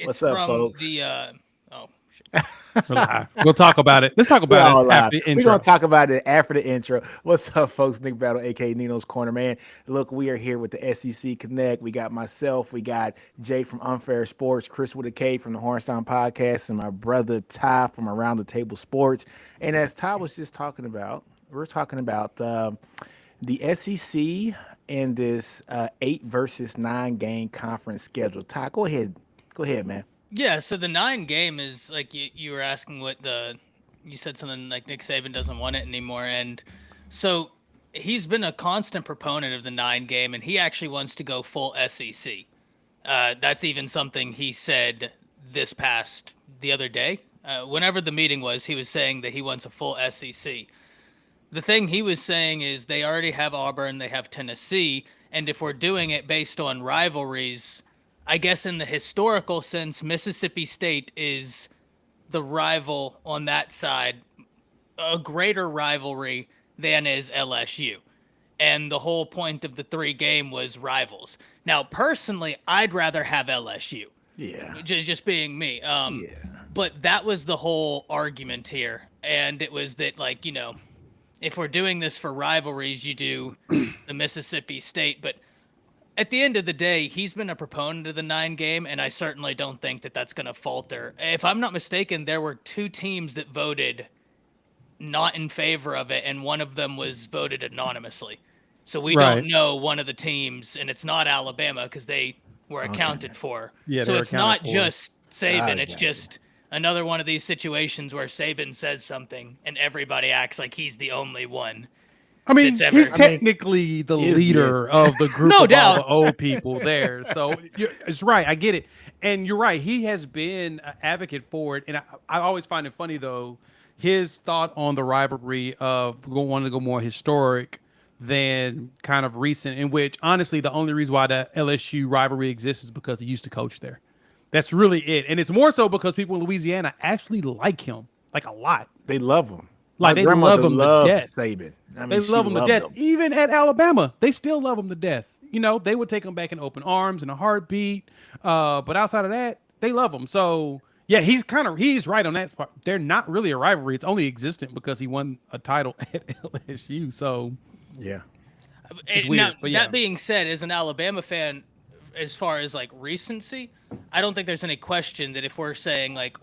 It's What's up, from folks? the oh shit. We're live. We'll talk about it. Let's talk We're about it all after live. the We're gonna intro. talk about it after the intro. What's up, folks? Nick Battle, aka Nino's Corner, man. Look, we are here with the SEC Connect. We got myself, we got Jay from Unfair Sports, Chris with a K from the Hornstein Podcast, and my brother Ty from Around the Table Sports. And as Ty was just talking about, we're talking about the SEC and this 8 versus 9 game conference schedule. Ty, go ahead, man. Yeah, so the 9 game is like you were asking what you said something like Nick Saban doesn't want it anymore, and so he's been a constant proponent of the 9 game, and he actually wants to go full SEC. That's even something he said the other day. Whenever the meeting was, he was saying that he wants a full SEC. The thing he was saying is they already have Auburn, they have Tennessee, and if we're doing it based on rivalries, I guess in the historical sense, Mississippi State is the rival on that side, a greater rivalry than is LSU. And the whole point of the 3 game was rivals. Now, personally, I'd rather have LSU. Yeah. Just being me. Yeah. But that was the whole argument here. And it was that, like, if we're doing this for rivalries, you do the Mississippi State. But at the end of the day, he's been a proponent of the 9 game, and I certainly don't think that that's going to falter. If I'm not mistaken, there were 2 teams that voted not in favor of it, and one of them was voted anonymously. So we Right. don't know one of the teams, and it's not Alabama because they were accounted for. Yeah, so they were it's not accounted for. just Saban. It's Gotcha. just another one of these situations where Saban says something and everybody acts like he's the only one. I mean, It's ever- he's I mean, technically the is leader of the group No of doubt. all the old people there. So it's right. I get it. And you're right. He has been an advocate for it. And I always find it funny, though, his thought on the rivalry of wanting to go more historic than kind of recent, in which, honestly, the only reason why the LSU rivalry exists is because he used to coach there. That's really it. And it's more so because people in Louisiana actually like him, like a lot. They love him. Like, My they grandmother love him to loved death. Saban. I mean, They she love him to loved death. him. Even at Alabama, they still love him to death. They would take him back in open arms and a heartbeat. But outside of that, they love him. So yeah, he's right on that part. They're not really a rivalry. It's only existent because he won a title at LSU. So Yeah. It's now, weird, but yeah. that being said, as an Alabama fan, as far as like recency, I don't think there's any question that if we're saying like,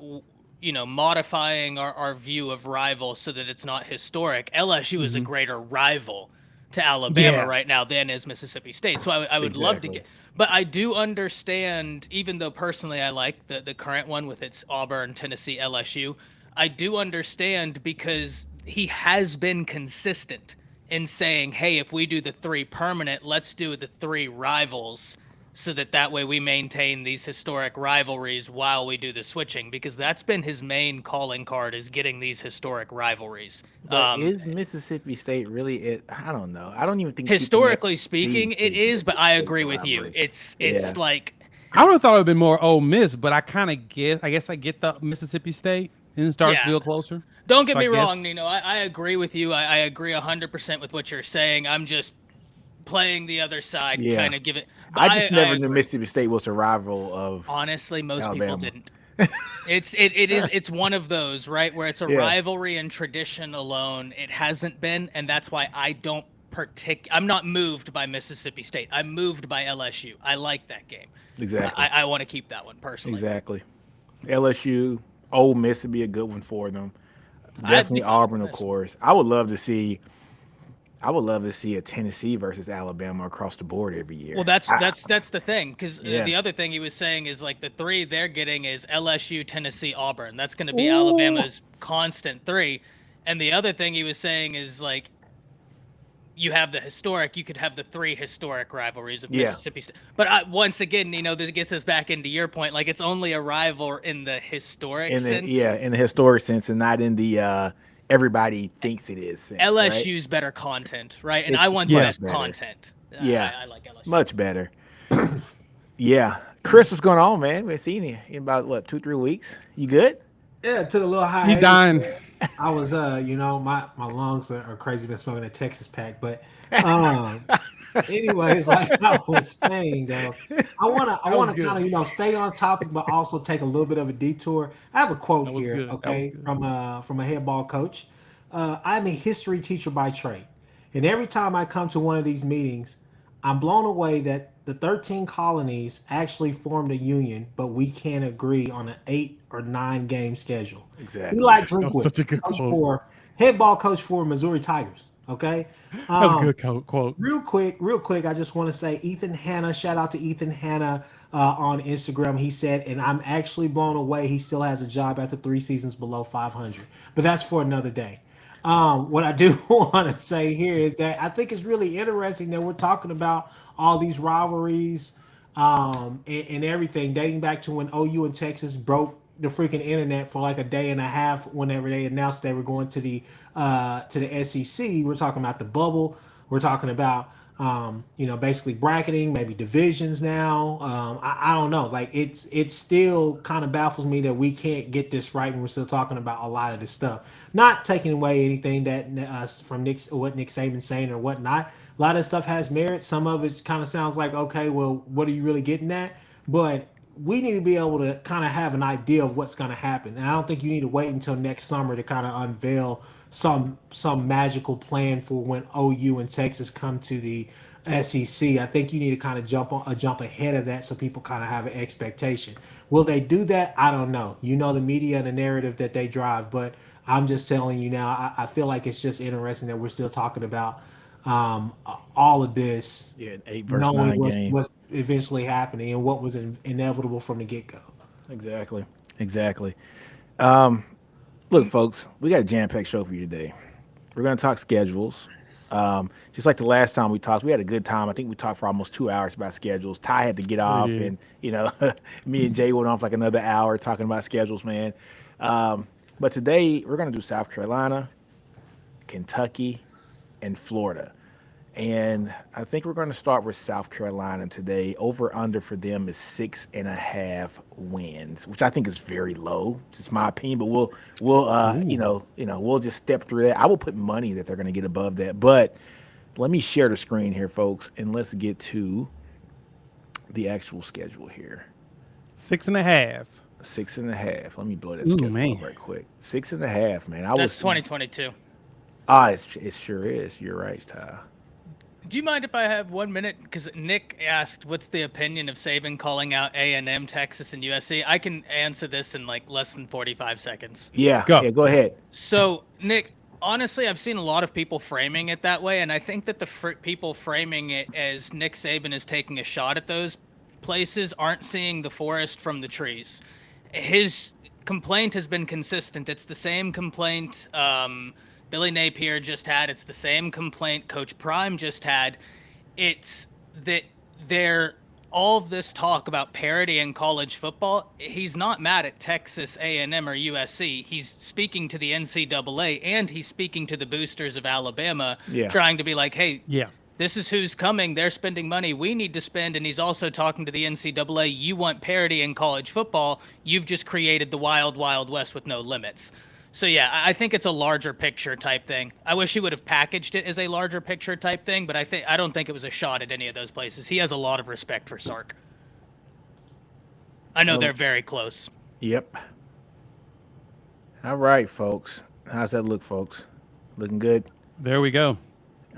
modifying our view of rival so that it's not historic, LSU is a greater rival to Alabama Yeah. right now than is Mississippi State. So I would love to Exactly. get, but I do understand, even though personally I like the current one with its Auburn, Tennessee, LSU, I do understand because he has been consistent in saying, hey, if we do the 3 permanent, let's do the 3 rivals so that way we maintain these historic rivalries while we do the switching, because that's been his main calling card, is getting these historic rivalries. But is Mississippi State really it? I don't know. I don't even think people Historically make speaking, it these is, but I big agree with you. rivalry. It's Yeah. like, I would have thought it would have been more Ole Miss, but I kind of get. I guess I get the Mississippi State and it starts to Yeah. feel closer. don't get So I me wrong, guess- Nino. I agree with you. I agree 100% with what you're saying. I'm just playing the other side, Yeah. kind of give it. but I just never knew agree. Mississippi State was a rival of. Honestly, most Alabama. people didn't. It's one of those, right, where it's a Yeah. rivalry and tradition alone. It hasn't been, and that's why I don't I'm not moved by Mississippi State. I'm moved by LSU. I like that game. Exactly. I want to keep that one personally. Exactly. LSU, Ole Miss would be a good one for them. I'd be Definitely fine with Auburn, of Miss. course. I would love to see a Tennessee versus Alabama across the board every year. Well, that's the thing, because Yeah. the other thing he was saying is like the 3 they're getting is LSU, Tennessee, Auburn. That's going to be Ooh. Alabama's constant 3. And the other thing he was saying is like you have the historic, you could have the 3 historic rivalries of Yeah. Mississippi State. But once again, this gets us back into your point. Like it's only a rival in the historic in the sense. in the historic sense, and not in the everybody thinks it is sense. Right? LSU's better content, right? And It's I want the much best better. content. Yeah. I like LSU. Much better. Yeah, Chris, what's going on, man? We haven't seen you in about 2-3 weeks. You good? Yeah, it took a little high. He's dying. I was, my lungs are crazy. Been smoking a Texas pack, but Anyways, like I was saying, though, I wanna was kind good. of stay on topic, but also take a little bit of a detour. I have a quote That was here, good. That was okay, good. from a head ball coach. I'm a history teacher by trade, and every time I come to one of these meetings, I'm blown away that the 13 colonies actually formed a union, but we can't agree on an 8 or 9 game schedule. Exactly. Eli That was such a Drinkwitz, good coach quote. for head ball coach for Missouri Tigers. Okay, That was a good quote. real quick, I just want to say Ethan Hanna, shout out to Ethan Hanna on Instagram. He said, and I'm actually blown away. He still has a job after 3 seasons below 500, but that's for another day. What I do want to say here is that I think it's really interesting that we're talking about all these rivalries and everything dating back to when OU and Texas broke the freaking internet for like a day and a half whenever they announced they were going to the SEC. We're talking about the bubble. We're talking about basically bracketing, maybe divisions now. I don't know. Like it's still kind of baffles me that we can't get this right, and we're still talking about a lot of this stuff. Not taking away anything that from what Nick Saban's saying or whatnot. A lot of stuff has merit. Some of it kind of sounds like, okay, well, what are you really getting at? But we need to be able to kind of have an idea of what's going to happen. And I don't think you need to wait until next summer to kind of unveil some magical plan for when OU and Texas come to the SEC. I think you need to kind of jump ahead of that so people kind of have an expectation. Will they do that? I don't know. You know the media and the narrative that they drive, but I'm just telling you now. I feel like it's just interesting that we're still talking about all of this, Yeah, 8 versus knowing 9 game. what's eventually happening and what was inevitable from the get go. Exactly. Exactly. Look, folks, we got a jam-packed show for you today. We're going to talk schedules. Just like the last time we talked, we had a good time. I think we talked for almost 2 hours about schedules. Ty had to get off, did. and me and Jay went off like another hour talking about schedules, man. But today we're going to do South Carolina, Kentucky, and Florida. And I think we're going to start with South Carolina today. Over under for them is 6.5 wins, which I think is very low. It's just my opinion, but we'll just step through that. I will put money that they're going to get above that. But let me share the screen here, folks, and let's get to the actual schedule here. 6.5. 6.5. Let me blow that Ooh, schedule man. up right quick. 6.5, man. That's 2022. It sure is. You're right, Ty. Do you mind if I have 1 minute? Because Nick asked, "What's the opinion of Saban calling out A&M, Texas, and USC?" I can answer this in like less than 45 seconds. Yeah, Go. yeah, go ahead. So, Nick, honestly, I've seen a lot of people framing it that way, and I think that the people framing it as Nick Saban is taking a shot at those places aren't seeing the forest from the trees. His complaint has been consistent. It's the same complaint Billy Napier just had. It's the same complaint Coach Prime just had. It's that all of this talk about parity in college football, he's not mad at Texas A&M or USC. He's speaking to the NCAA, and he's speaking to the boosters of Alabama, Yeah. trying to be like, hey, Yeah. this is who's coming. They're spending money we need to spend. And he's also talking to the NCAA. You want parity in college football. You've just created the wild, wild west with no limits. So, yeah, I think it's a larger picture type thing. I wish he would have packaged it as a larger picture type thing, but I don't think it was a shot at any of those places. He has a lot of respect for Sark. I know they're very close. Yep. All right, folks. How's that look, folks? Looking good? There we go.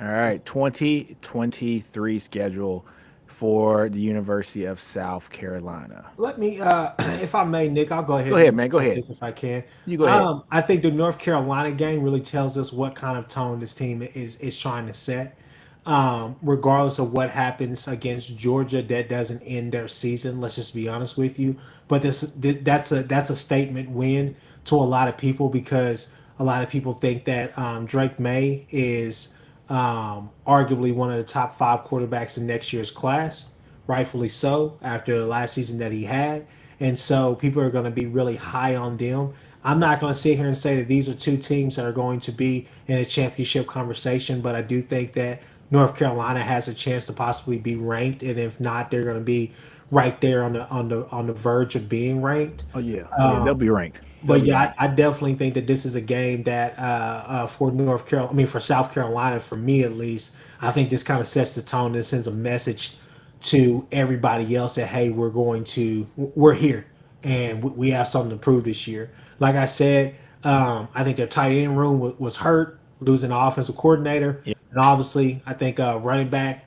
All right. 2023 schedule for the University of South Carolina. Let me, if I may, Nick, I'll go ahead. Go ahead, and man. Go start ahead. this if I can. You go ahead. I think the North Carolina game really tells us what kind of tone this team is trying to set. Regardless of what happens against Georgia, that doesn't end their season. Let's just be honest with you. But that's a statement win to a lot of people, because a lot of people think that Drake May is arguably one of the top 5 quarterbacks in next year's class, rightfully so, after the last season that he had. And so people are going to be really high on them. I'm not going to sit here and say that these are two teams that are going to be in a championship conversation, but I do think that North Carolina has a chance to possibly be ranked, and if not, they're going to be right there on the verge of being ranked. Oh, yeah. Yeah, they'll be ranked. But yeah, I definitely think that this is a game that for North Carolina, I mean for South Carolina, for me at least, I think this kind of sets the tone and sends a message to everybody else that hey, we're here and we have something to prove this year. Like I said, I think their tight end room was hurt, losing the offensive coordinator, Yeah. and obviously I think running back,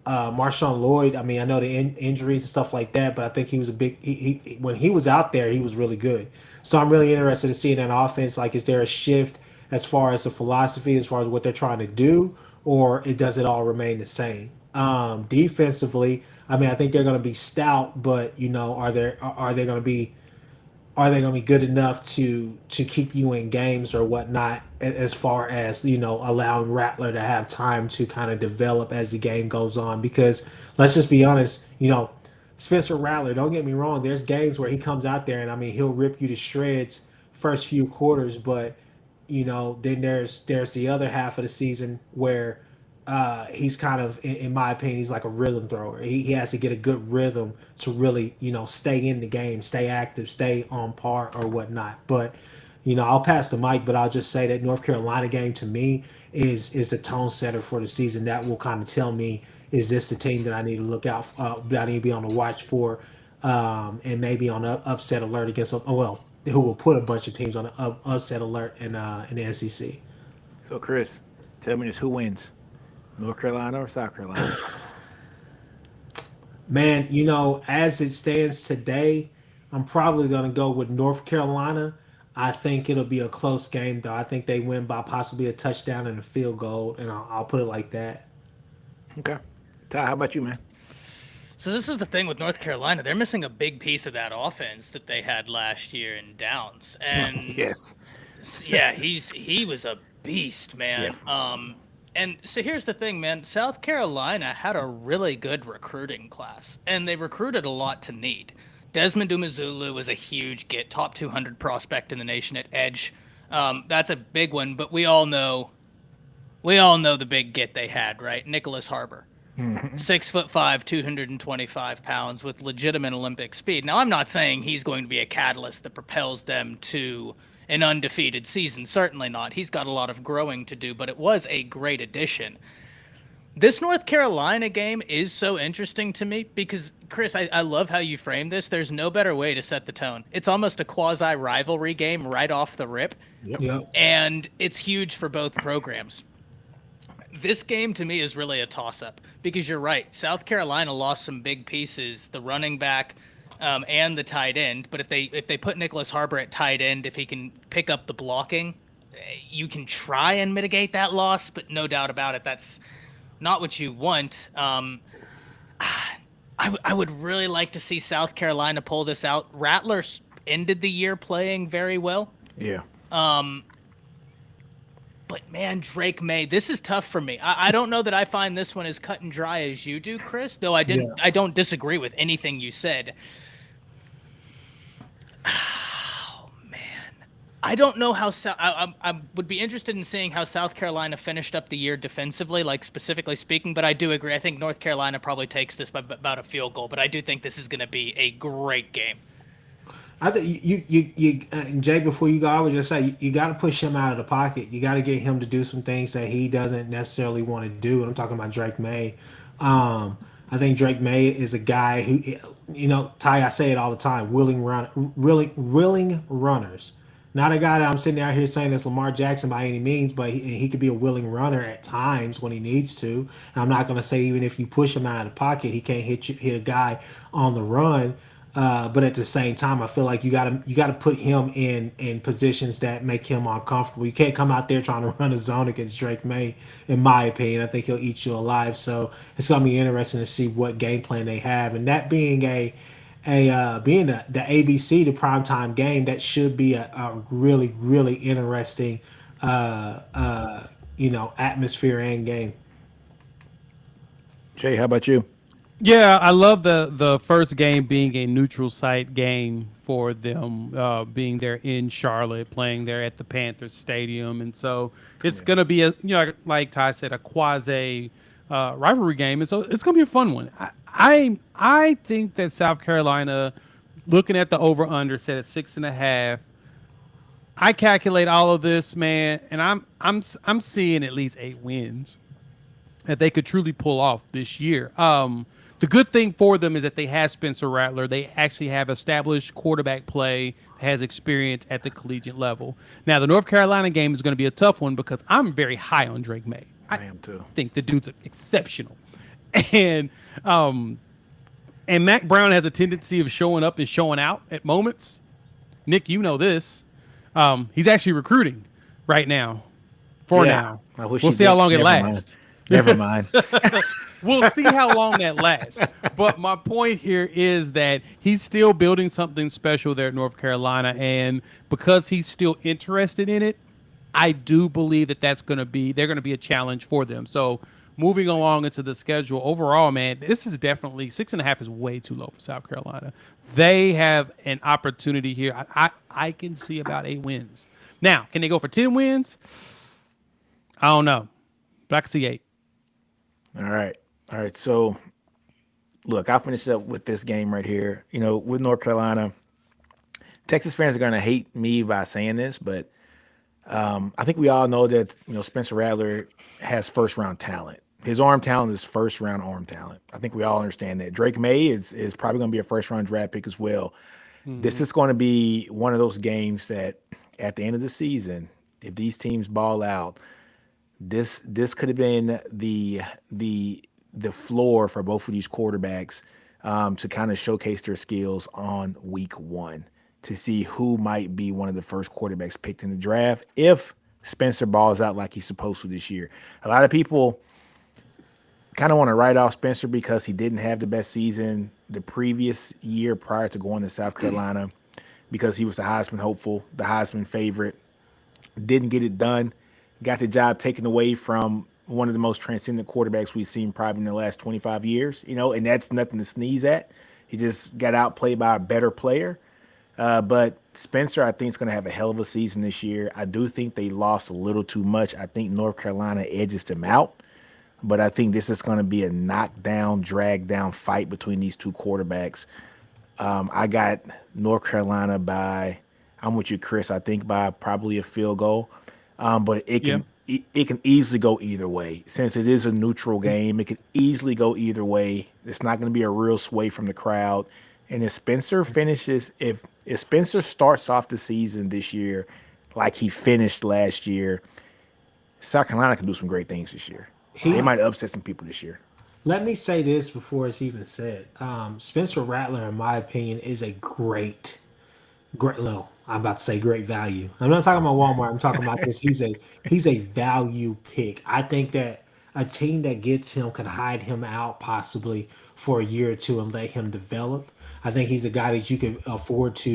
Marshawn Lloyd. I mean, I know the injuries and stuff like that, but I think he was a big. When he was out there, he was really good. So I'm really interested to see that offense. Like, is there a shift as far as the philosophy, as far as what they're trying to do, or does it all remain the same? Defensively, I mean, I think they're going to be stout, but are they going to be good enough to keep you in games or whatnot as far as allowing Rattler to have time to kind of develop as the game goes on? Because let's just be honest, Spencer Rattler, don't get me wrong, there's games where he comes out there and I mean he'll rip you to shreds first few quarters, but then there's the other half of the season where he's kind of, in my opinion, he's like a rhythm thrower. He has to get a good rhythm to really, stay in the game, stay active, stay on par or whatnot. But, I'll pass the mic, but I'll just say that North Carolina game to me is the tone setter for the season. That will kind of tell me, is this the team that I need to look out that I need to be on the watch for, and maybe on an upset alert against, who will put a bunch of teams on an upset alert in the SEC. So, Chris, tell me this: who wins, North Carolina or South Carolina? Man, as it stands today, I'm probably going to go with North Carolina. I think it'll be a close game, though. I think they win by possibly a touchdown and a field goal, and I'll put it like that. Okay, Ty, how about you, man? So this is the thing with North Carolina. They're missing a big piece of that offense that they had last year in Downs. And Yes. yeah, he was a beast, man. And so here's the thing, man. South Carolina had a really good recruiting class, and they recruited a lot to need. Desmond Umazulu was a huge get, top 200 prospect in the nation at edge. That's a big one, but we all know the big get they had, right? Nicholas Harbor. 6'5", 225 pounds with legitimate Olympic speed. Now, I'm not saying he's going to be a catalyst that propels them to an undefeated season. Certainly not. He's got a lot of growing to do, but it was a great addition. This North Carolina game is so interesting to me because, Chris, I love how you frame this. There's no better way to set the tone. It's almost a quasi-rivalry game right off the rip, Yep. and it's huge for both programs. This game to me is really a toss-up because you're right. South Carolina lost some big pieces, the running back and the tight end. But if they put Nicholas Harbor at tight end, if he can pick up the blocking, you can try and mitigate that loss. But no doubt about it, that's not what you want. I would really like to see South Carolina pull this out. Rattler ended the year playing very well. Yeah. But man, Drake May, this is tough for me. I don't know that I find this one as cut and dry as you do, Chris. Though I don't disagree with anything you said. Oh man, I don't know how. I would be interested in seeing how South Carolina finished up the year defensively, like specifically speaking. But I do agree. I think North Carolina probably takes this by about a field goal. But I do think this is going to be a great game. I think you and Jay, before you go, I would just say you got to push him out of the pocket. You got to get him to do some things that he doesn't necessarily want to do. And I'm talking about Drake May. I think Drake May is a guy who, Ty, I say it all the time, willing runners. Not a guy that I'm sitting out here saying that's Lamar Jackson by any means, but he could be a willing runner at times when he needs to. And I'm not going to say even if you push him out of the pocket, he can't hit a guy on the run. But at the same time, I feel like you gotta put him in positions that make him uncomfortable. You can't come out there trying to run a zone against Drake May. In my opinion, I think he'll eat you alive. So it's gonna be interesting to see what game plan they have, and that being being the ABC, the primetime game, that should be a really really interesting atmosphere and game. Jay, how about you? Yeah, I love the first game being a neutral site game for them, being there in Charlotte, playing there at the Panthers Stadium, and so it's gonna be like Ty said, a quasi rivalry game, and so it's gonna be a fun one. I think that South Carolina looking at the over under set at 6.5. I calculate all of this, man, and I'm seeing at least 8 wins that they could truly pull off this year. The good thing for them is that they have Spencer Rattler. They actually have established quarterback play, has experience at the collegiate level. Now, the North Carolina game is going to be a tough one because I'm very high on Drake May. I am too. Think the dude's exceptional, and Mac Brown has a tendency of showing up and showing out at moments. Nick, you know this. He's actually recruiting right now. Now, I wish we'll he see how did. long it Never mind. lasts. Never mind. We'll see how long that lasts. But my point here is that he's still building something special there at North Carolina, and because he's still interested in it, I do believe that they're going to be a challenge for them. So moving along into the schedule overall, man, this is definitely 6.5 is way too low for South Carolina. They have an opportunity here. I can see about 8 wins. Now, can they go for 10 wins? I don't know, but I can see 8. All right. So, look, I'll finish up with this game right here. You know, with North Carolina, Texas fans are going to hate me by saying this, but I think we all know that, you know, Spencer Rattler has first-round talent. His arm talent is first-round arm talent. I think we all understand that. Drake May is probably going to be a first-round draft pick as well. Mm-hmm. This is going to be one of those games that at the end of the season, if these teams ball out, this could have been the floor for both of these quarterbacks to kind of showcase their skills on week 1 to see who might be one of the first quarterbacks picked in the draft if Spencer balls out like he's supposed to this year. A lot of people kind of want to write off Spencer because he didn't have the best season the previous year prior to going to South Carolina because he was the Heisman hopeful, the Heisman favorite, didn't get it done, got the job taken away from one of the most transcendent quarterbacks we've seen probably in the last 25 years, you know, and that's nothing to sneeze at. He just got outplayed by a better player. But Spencer, I think, is going to have a hell of a season this year. I do think they lost a little too much. I think North Carolina edges them out. But I think this is going to be a knockdown, drag-down fight between these two quarterbacks. I got North Carolina I'm with you, Chris, I think by probably a field goal. But it can easily go either way. Since it is a neutral game, it can easily go either way. It's not going to be a real sway from the crowd. And if Spencer starts off the season this year like he finished last year, South Carolina can do some great things this year. They might upset some people this year. Let me say this before it's even said. Spencer Rattler, in my opinion, is a great low. I'm about to say great value. I'm not talking about Walmart. I'm talking about this. He's a value pick. I think that a team that gets him could hide him out possibly for a year or two and let him develop. I think he's a guy that you can afford to.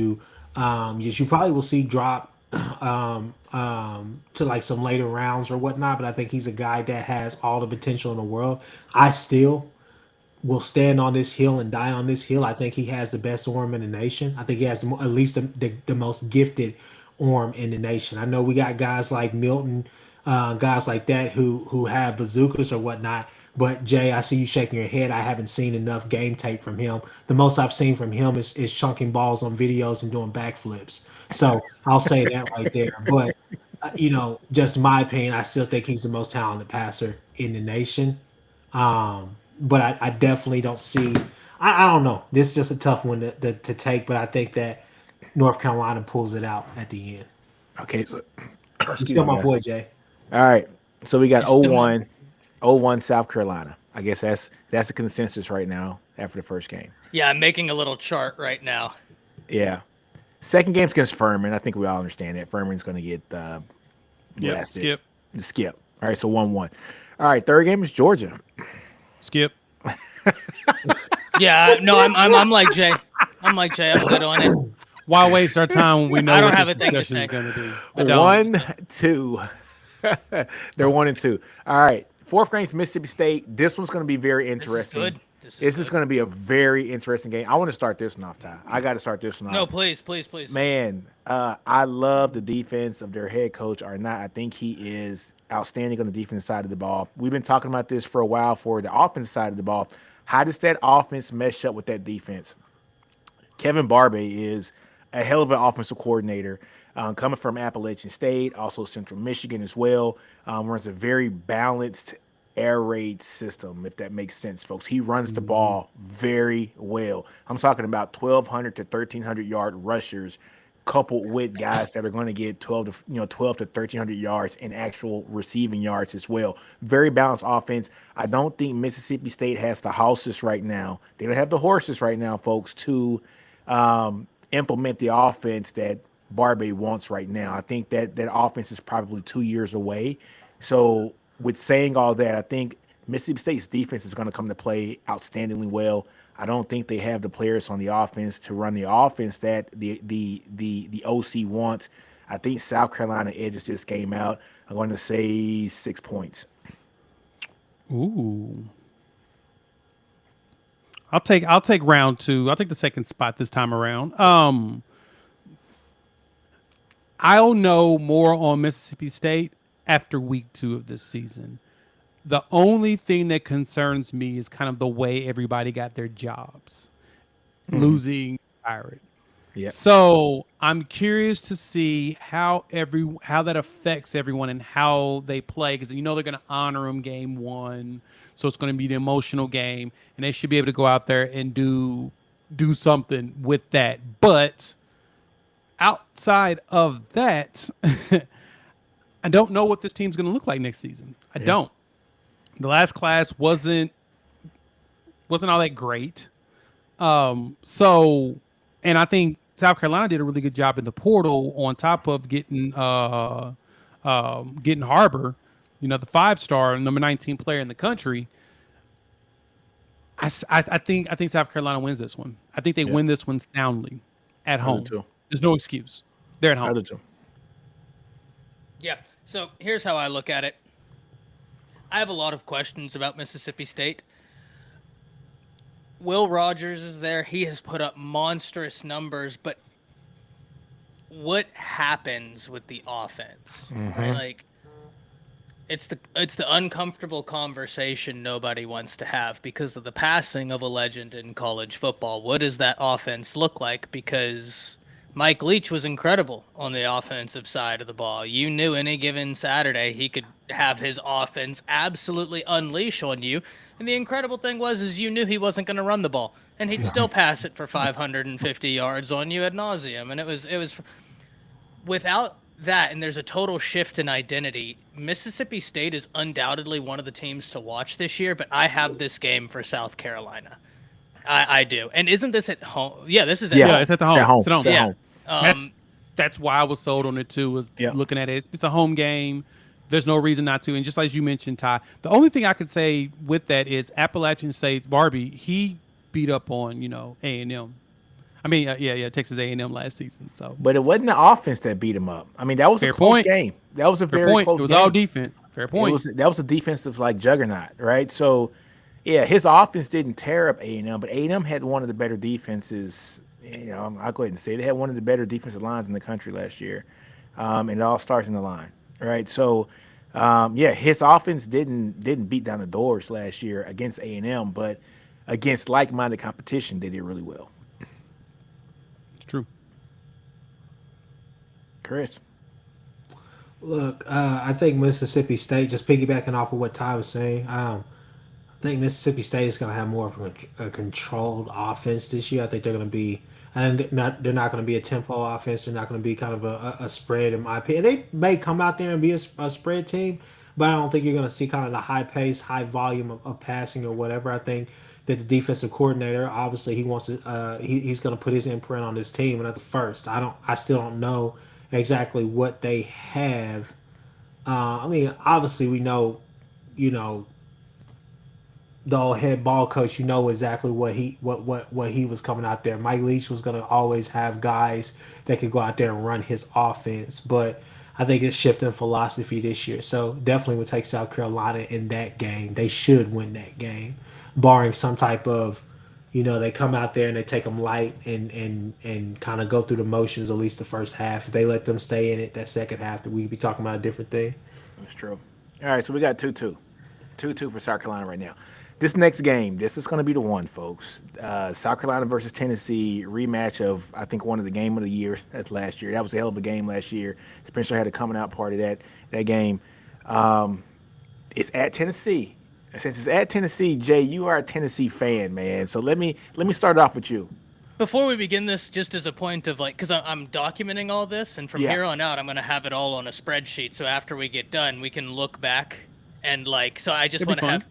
You probably will see drop to like some later rounds or whatnot. But I think he's a guy that has all the potential in the world. I still will stand on this hill and die on this hill. I think he has the best arm in the nation. I think he has at least the most gifted arm in the nation. I know we got guys like Milton, guys like that who have bazookas or whatnot. But Jay, I see you shaking your head. I haven't seen enough game tape from him. The most I've seen from him is chunking balls on videos and doing backflips. So I'll say that right there. But just in my opinion, I still think he's the most talented passer in the nation. But I definitely don't see. I don't know. This is just a tough one to take. But I think that North Carolina pulls it out at the end. Okay, so You're still my boy, Jay. All right, so we got 0-1 South Carolina. I guess that's the consensus right now after the first game. Yeah, I'm making a little chart right now. Yeah. Second game's against Furman. I think we all understand that. Furman's going to get blasted. Skip. All right, so 1-1. All right, third game is Georgia. Skip. Yeah, no, I'm like Jay. I'm good on it. Why waste our time when we know I don't what have this a thing to discussion is say. going to be? 1-2. They're 1-2. All right. Fourth game's Mississippi State. This one's going to be very interesting. This is good. This is going to be a very interesting game. I want to start this one off, Ty. I got to start this one off. No, please. Man, I love the defense of their head coach, Arnott. I think he is outstanding on the defense side of the ball. We've been talking about this for a while for the offense side of the ball. How does that offense mesh up with that defense? Kevin Barbie is a hell of an offensive coordinator, coming from Appalachian State, also Central Michigan as well. Runs a very balanced air raid system, if that makes sense, folks. He runs the ball very well. I'm talking about 1,200 to 1,300 yard rushers, coupled with guys that are going to get 12 to 1,300 yards in actual receiving yards as well. Very balanced offense. I don't think Mississippi State has the horses right now. They don't have the horses right now, folks, to implement the offense that Barbie wants right now. I think that offense is probably 2 years away. So with saying all that, I think Mississippi State's defense is going to come to play outstandingly well. I don't think they have the players on the offense to run the offense that the OC wants. I think South Carolina edges this game out. I'm going to say 6 points. Ooh. I'll take round two. I'll take the second spot this time around. I'll know more on Mississippi State after week 2 of this season. The only thing that concerns me is kind of the way everybody got their jobs, losing Pirate. Yeah. So I'm curious to see how that affects everyone and how they play, because they're going to honor them game 1, so it's going to be the emotional game, and they should be able to go out there and do something with that. But outside of that, I don't know what this team's going to look like next season. I don't. The last class wasn't all that great. So, and I think South Carolina did a really good job in the portal on top of getting Harbor, the 5-star number 19 player in the country. I think South Carolina wins this one. I think they win this one soundly at home. There's no excuse. They're at home. Yeah. So here's how I look at it. I have a lot of questions about Mississippi State. Will Rogers is there. He has put up monstrous numbers, but what happens with the offense? Right? Like, it's the uncomfortable conversation nobody wants to have because of the passing of a legend in college football. What does that offense look like? Because Mike Leach was incredible on the offensive side of the ball. You knew any given Saturday he could have his offense absolutely unleash on you. And the incredible thing is you knew he wasn't going to run the ball, and he'd still pass it for 550 yards on you ad nauseum. And it was without that, and there's a total shift in identity. Mississippi State is undoubtedly one of the teams to watch this year, but I have this game for South Carolina. I do. And isn't this at home? Yeah, this is at home. Yeah, it's at the home. It's at home. That's why I was sold on it too, was looking at it. It's a home game. There's no reason not to. And just like you mentioned, Ty, the only thing I could say with that is Appalachian State's Barbie, he beat up on, A&M. I mean, Texas A&M last season. So, but it wasn't the offense that beat him up. I mean, that was a close game. That was a very close game. It was all defense. Fair point. That was a defensive juggernaut, right? So, yeah, his offense didn't tear up A&M, but A&M had one of the better defenses. I'll go ahead and say they had one of the better defensive lines in the country last year, and it all starts in the line, right? So, his offense didn't beat down the doors last year against A&M, but against like-minded competition, they did really well. It's true. Chris. Look, I think Mississippi State, just piggybacking off of what Ty was saying, I think Mississippi State is going to have more of a controlled offense this year. I think they're going to be, and they're not going to be a tempo offense. They're not going to be kind of a spread, in my opinion. They may come out there and be a spread team, but I don't think you're going to see kind of the high pace, high volume of passing or whatever. I think that the defensive coordinator, obviously, he wants to, he's going to put his imprint on this team. And at the first, I still don't know exactly what they have. I mean, obviously, we know, the old head ball coach, exactly what he was coming out there. Mike Leach was going to always have guys that could go out there and run his offense, but I think it's shifting philosophy this year. So definitely would take South Carolina in that game. They should win that game, barring some type of, they come out there and they take them light and kind of go through the motions, at least the first half. If they let them stay in it, that second half, that we'd be talking about a different thing. That's true. All right, so we got 2-2. 2-2 for South Carolina right now. This next game, this is going to be the one, folks. South Carolina versus Tennessee rematch of I think one of the game of the year last year. That was a hell of a game last year. Spencer had a coming out party that game. It's at Tennessee. And since it's at Tennessee, Jay, you are a Tennessee fan, man. So let me start off with you. Before we begin this, just as a point of like, because I'm documenting all this, and from Yeah. here on out, I'm going to have it all on a spreadsheet. So after we get done, we can look back and like, so I just It'd be want to fun. have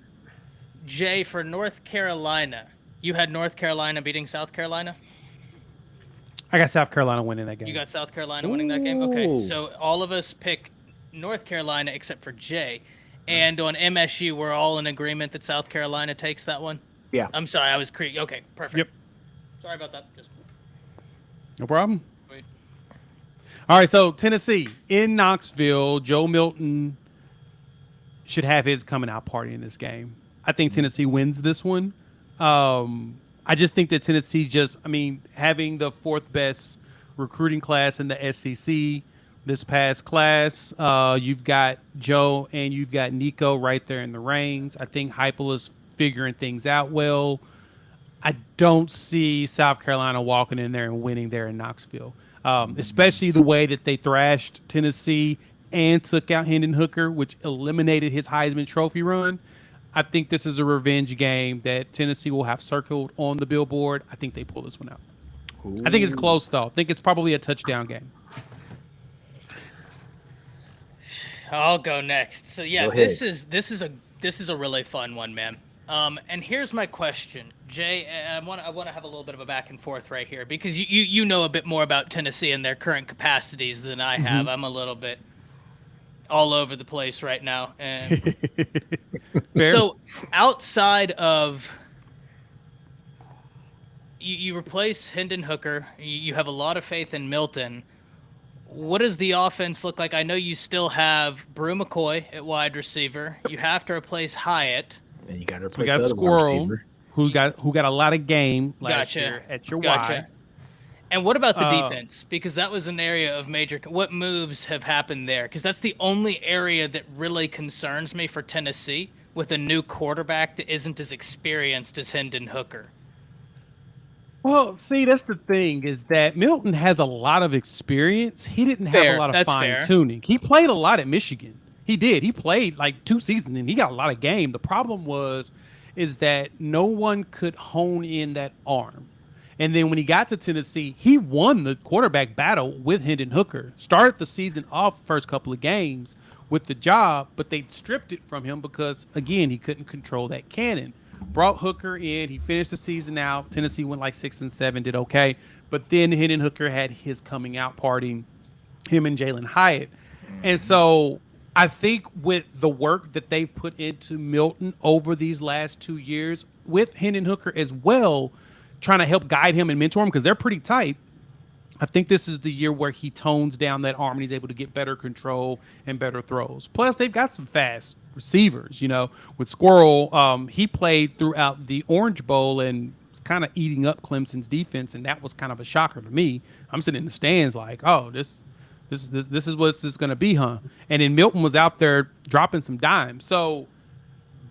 Jay for North Carolina. You had North Carolina beating South Carolina? I got South Carolina winning that game. You got South Carolina winning that game? Okay. Ooh. So all of us pick North Carolina except for Jay. And on MSU, we're all in agreement that South Carolina takes that one? Yeah. I'm sorry, I was okay, perfect. Yep. Sorry about that. Just No problem. wait. All right, so Tennessee in Knoxville, Joe Milton should have his coming out party in this game. I think Tennessee wins this one. I just think that Tennessee having the fourth best recruiting class in the SEC this past class, you've got Joe and you've got Nico right there in the reins. I think Heupel is figuring things out well. I don't see South Carolina walking in there and winning there in Knoxville, especially the way that they thrashed Tennessee and took out Hendon Hooker, which eliminated his Heisman Trophy run. I think this is a revenge game that Tennessee will have circled on the billboard. I think they pull this one out. I think it's close, though. I think it's probably a touchdown game. I'll go next. So yeah, Go ahead. this is a really fun one, man. And here's my question, Jay. I want to have a little bit of a back and forth right here because you know a bit more about Tennessee and their current capacities than I have. I'm a little bit all over the place right now. And Fair? so outside of you replace Hendon Hooker, you have a lot of faith in Milton. What does the offense look like? I know you still have Brew McCoy at wide receiver. You have to replace Hyatt. And you got to We replace got the other wide Squirrel, receiver. who got a lot of game last Gotcha. year at your Gotcha. Y. And what about the Uh, defense? Because that was an area of major. What moves have happened there? Because that's the only area that really concerns me for Tennessee with a new quarterback that isn't as experienced as Hendon Hooker. Well, see, that's the thing is that Milton has a lot of experience. He didn't have Fair, a lot of that's fine fair. tuning. He played a lot at Michigan. He did. He played like 2 seasons and he got a lot of game. The problem is that no one could hone in that arm. And then when he got to Tennessee, he won the quarterback battle with Hendon Hooker. Started the season off first couple of games with the job, but they stripped it from him because, again, he couldn't control that cannon. Brought Hooker in. He finished the season out. Tennessee went like 6-7, did okay. But then Hendon Hooker had his coming out party, him and Jalen Hyatt. And so I think with the work that they've put into Milton over these last 2 years, with Hendon Hooker as well, trying to help guide him and mentor him because they're pretty tight. I think this is the year where he tones down that arm and he's able to get better control and better throws. Plus, they've got some fast receivers, with Squirrel. He played throughout the Orange Bowl and was kind of eating up Clemson's defense, and that was kind of a shocker to me. I'm sitting in the stands like, oh, this is what this going to be, huh? And then Milton was out there dropping some dimes. So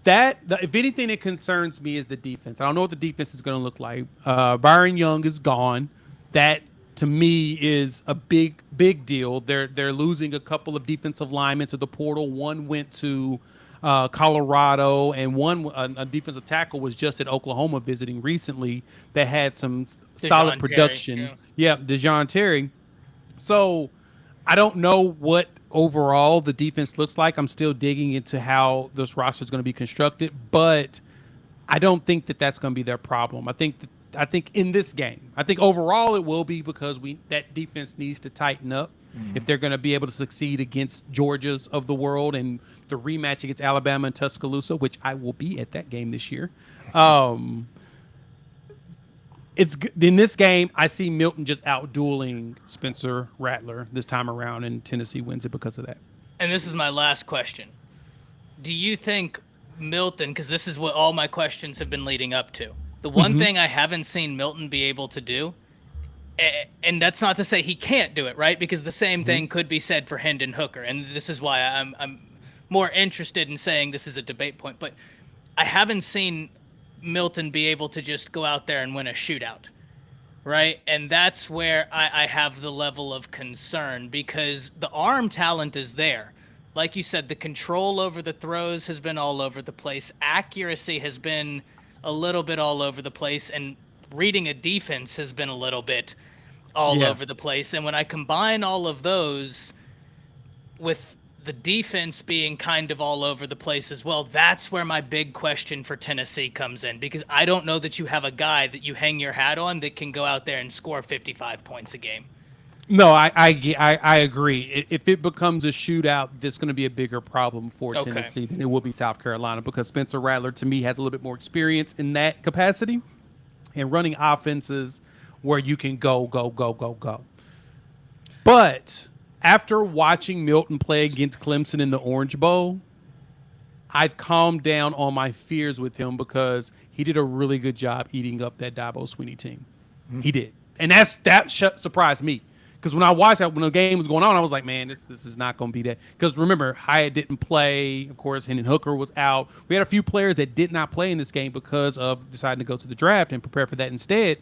if anything that concerns me is the defense. I don't know what the defense is going to look like. Byron Young is gone. That to me is a big deal. They're losing a couple of defensive linemen to the portal. One went to Colorado, and a defensive tackle was just at Oklahoma visiting recently that had some solid Terry, production. yeah. Dejon Terry. So I don't know what overall the defense looks like. I'm still digging into how this roster is going to be constructed, but I don't think that that's going to be their problem. I think in this game, I think overall it will be because that defense needs to tighten up if they're going to be able to succeed against Georgia's of the world and the rematch against Alabama and Tuscaloosa, which I will be at that game this year. It's in this game. I see Milton just outdueling Spencer Rattler this time around, and Tennessee wins it because of that. And this is my last question. Do you think Milton, because this is what all my questions have been leading up to, the one thing I haven't seen Milton be able to do, and that's not to say he can't do it, right? Because the same thing could be said for Hendon Hooker, and this is why I'm more interested in saying this is a debate point. But I haven't seen Milton be able to just go out there and win a shootout. Right. And that's where I have the level of concern because the arm talent is there. Like you said, the control over the throws has been all over the place. Accuracy has been a little bit all over the place. And reading a defense has been a little bit all over the place. And when I combine all of those with the defense being kind of all over the place as well, that's where my big question for Tennessee comes in, because I don't know that you have a guy that you hang your hat on that can go out there and score 55 points a game. No, I agree. If it becomes a shootout, that's going to be a bigger problem for Tennessee than it will be South Carolina, because Spencer Rattler, to me, has a little bit more experience in that capacity and running offenses where you can go. But after watching Milton play against Clemson in the Orange Bowl, I've calmed down on my fears with him because he did a really good job eating up that Dabo Swinney team. Mm-hmm. He did. And that surprised me. Because when I watched that, when the game was going on, I was like, man, this is not going to be that. Because remember, Hyatt didn't play. Of course, Hendon Hooker was out. We had a few players that did not play in this game because of deciding to go to the draft and prepare for that instead.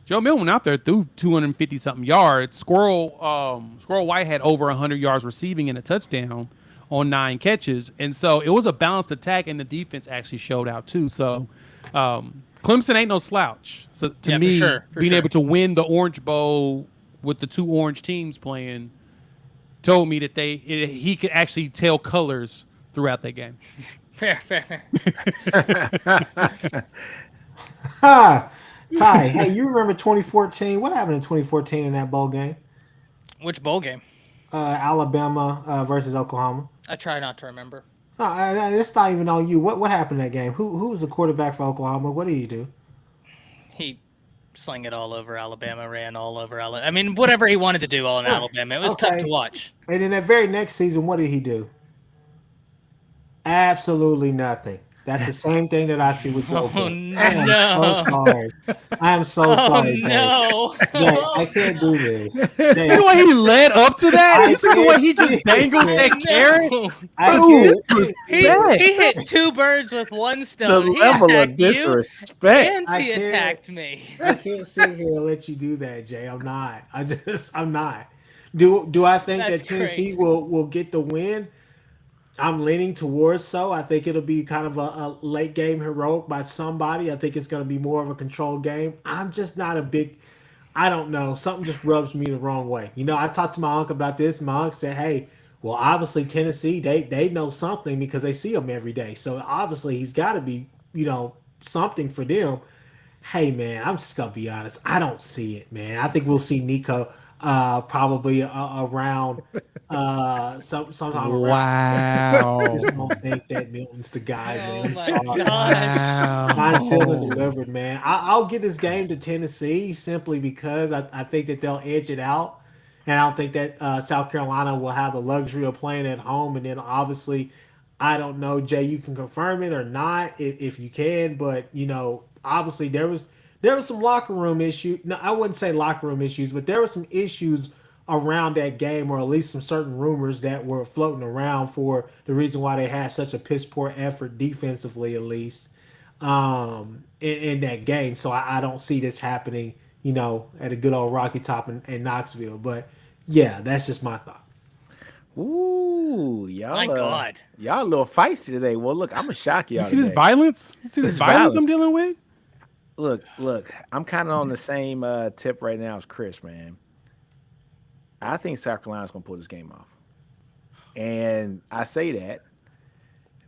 Joe Milton went out there, threw 250-something yards. Squirrel White had over 100 yards receiving and a touchdown on 9 catches. And so it was a balanced attack, and the defense actually showed out too. So Clemson ain't no slouch. So to me, being able to win the Orange Bowl with the 2 orange teams playing told me that he could actually tell colors throughout that game. Fair. Ty, hey, you remember 2014? What happened in 2014 in that bowl game? Which bowl game? Alabama versus Oklahoma. I try not to remember. No, it's not even on you. What happened in that game? Who was the quarterback for Oklahoma? What did he do? He sling it all over Alabama, ran all over Alabama. I mean, whatever he wanted to do all in Alabama. It was tough to watch. And in that very next season, what did he do? Absolutely nothing. That's the same thing that I see with Joe. Oh, no. I am so sorry. Jay. No. Jay, I can't do this. You see the way he led up to that? You see the way he just dangled that carrot? He hit 2 birds with one stone. The level of disrespect. And he attacked me. I can't sit here and let you do that, Jay. I'm not. I'm not. Do I think that Tennessee will get the win? I'm leaning towards so. I think it'll be kind of a late game heroic by somebody. I think it's going to be more of a controlled game. I'm just not a big – I don't know. Something just rubs me the wrong way. You know, I talked to my uncle about this. My uncle said, hey, well, obviously Tennessee, they know something because they see them every day. So obviously he's got to be, you know, something for them. Hey, man, I'm just going to be honest. I don't see it, man. I think we'll see Nico probably around sometime around. Wow. I just don't think that Milton's the guy, man. My God. Not still delivered, man. I'll give this game to Tennessee simply because I think that they'll edge it out. And I don't think that South Carolina will have the luxury of playing at home. And then obviously, I don't know, Jay, you can confirm it or not if you can. But, you know, obviously there was some locker room issues. No, I wouldn't say locker room issues, but there were some issues around that game, or at least some certain rumors that were floating around for the reason why they had such a piss poor effort defensively, at least in that game. So I don't see this happening, you know, at a good old Rocky Top in Knoxville. But yeah, that's just my thought. Ooh, y'all! My God, y'all a little feisty today. Well, look, I'm gonna shock y'all. You see this violence? You see this violence I'm dealing with? Look, I'm kind of on the same tip right now as Chris, man. I think South Carolina's going to pull this game off. And I say that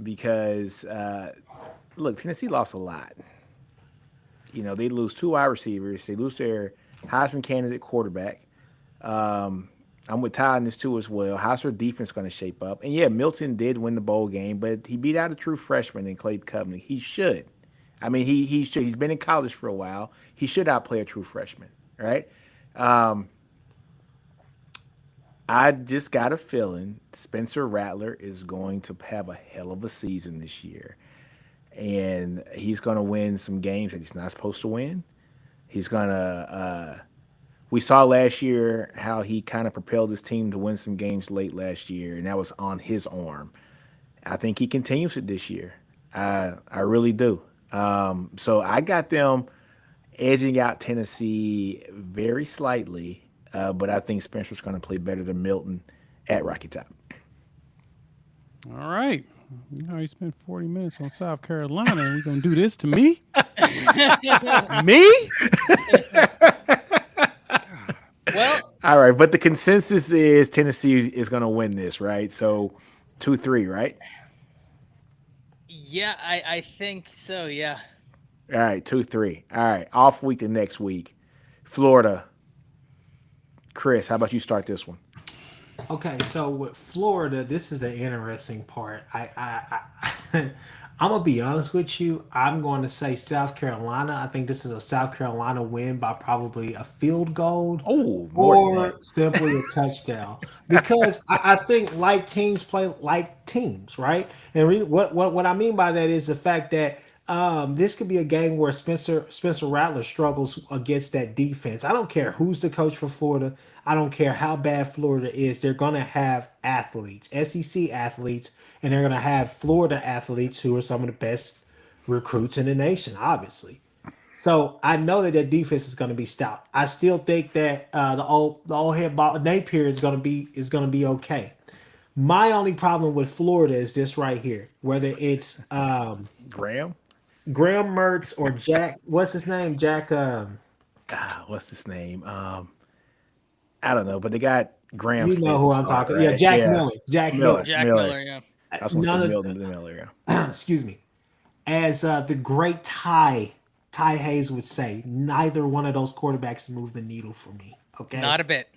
because, look, Tennessee lost a lot. You know, they lose 2 wide receivers. They lose their Heisman candidate quarterback. I'm with Ty on this too as well. How's their defense going to shape up? And, yeah, Milton did win the bowl game, but he beat out a true freshman in Clay Cubney. He should. I mean, he should. He's been in college for a while. He should outplay a true freshman, right? I just got a feeling Spencer Rattler is going to have a hell of a season this year. And he's going to win some games that he's not supposed to win. He's going to we saw last year how he kind of propelled his team to win some games late last year, and that was on his arm. I think he continues it this year. I really do. So I got them edging out Tennessee very slightly, but I think Spencer's going to play better than Milton at Rocky Top. All right. You know, you spent 40 minutes on South Carolina, and we're gonna do this to me? Me? Well, All right, but the consensus is Tennessee is going to win this, right? So 2-3, right? yeah, I think so. Yeah. All right, 2-3. All right, off week the next week. Florida. Chris, how about you start this one? Okay, so with Florida, this is the interesting part. I'm gonna be honest with you. I'm going to say South Carolina. I think this is a South Carolina win by probably a field goal Oh, more than or that. simply a touchdown. Because I think like teams play like teams, right? And what I mean by that is the fact that this could be a game where Spencer Rattler struggles against that defense. I don't care who's the coach for Florida. I don't care how bad Florida is. They're going to have athletes, SEC athletes, and they're going to have Florida athletes who are some of the best recruits in the nation, obviously. So I know that their defense is going to be stout. I still think that the old head ball Napier is going to be okay. My only problem with Florida is this right here, whether it's Graham? Graham Mertz or Jack. What's his name? Jack. What's his name? I don't know, but they got Graham You know Smith who to I'm start, talking. Yeah, right? Jack Yeah. Miller. Jack Miller. Miller. Jack Miller. Miller. Yeah. I was going to say None Milton Miller. of, excuse me. As the great Ty Hayes would say, neither one of those quarterbacks move the needle for me. Okay, Not a bit.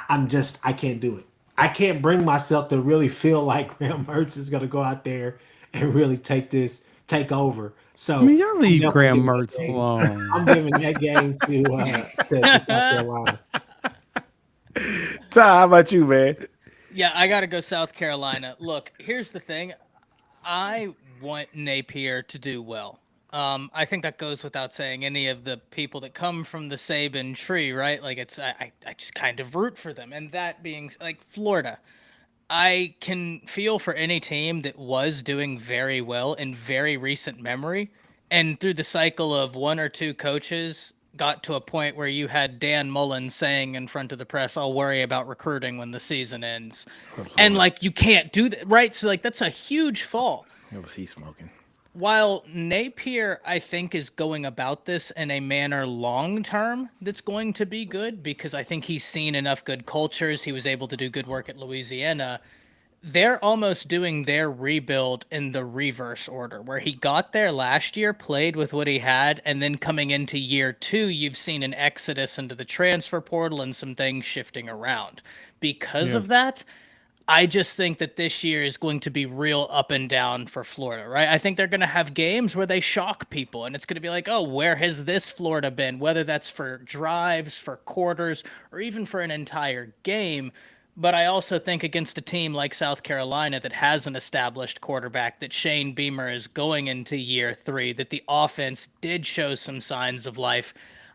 I can't do it. I can't bring myself to really feel like Graham Mertz is going to go out there and really take over. So I mean, y'all I'm leave definitely Graham giving that Mertz game- alone. I'm giving that game to South Carolina. Ty, how about you, man? Yeah, I got to go South Carolina. Look, here's the thing. I want Napier to do well. I think that goes without saying. Any of the people that come from the Saban tree, right? Like I just kind of root for them. And that being like Florida, I can feel for any team that was doing very well in very recent memory, and through the cycle of one or two coaches got to a point where you had Dan Mullen saying in front of the press, "I'll worry about recruiting when the season ends," and like you can't do that, right? So like that's a huge fall. What was he smoking? While Napier, I think, is going about this in a manner long term that's going to be good because I think he's seen enough good cultures. He was able to do good work at Louisiana. They're almost doing their rebuild in the reverse order, where he got there last year, played with what he had, and then coming into year two, you've seen an exodus into the transfer portal and some things shifting around. Because of that, I just think that this year is going to be real up and down for Florida, right? I think they're going to have games where they shock people, and it's going to be like, oh, where has this Florida been? Whether that's for drives, for quarters, or even for an entire game. But I also think against a team like South Carolina that has an established quarterback, that Shane Beamer is going into year three, that the offense did show some signs of life.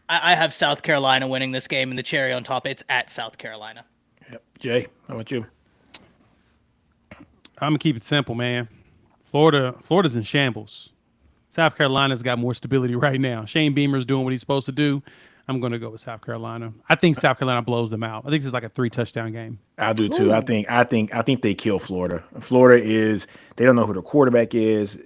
I have South Carolina winning this game, and the cherry on top, it's at South Carolina. Yep. Jay, how about you? I'm gonna keep it simple, man. Florida's in shambles. South Carolina's got more stability right now. Shane Beamer's doing what he's supposed to do. I'm gonna go with South Carolina. I think South Carolina blows them out. I think this is like a 3-touchdown game. I do too. I think they kill Florida. Florida is they don't know who their quarterback is.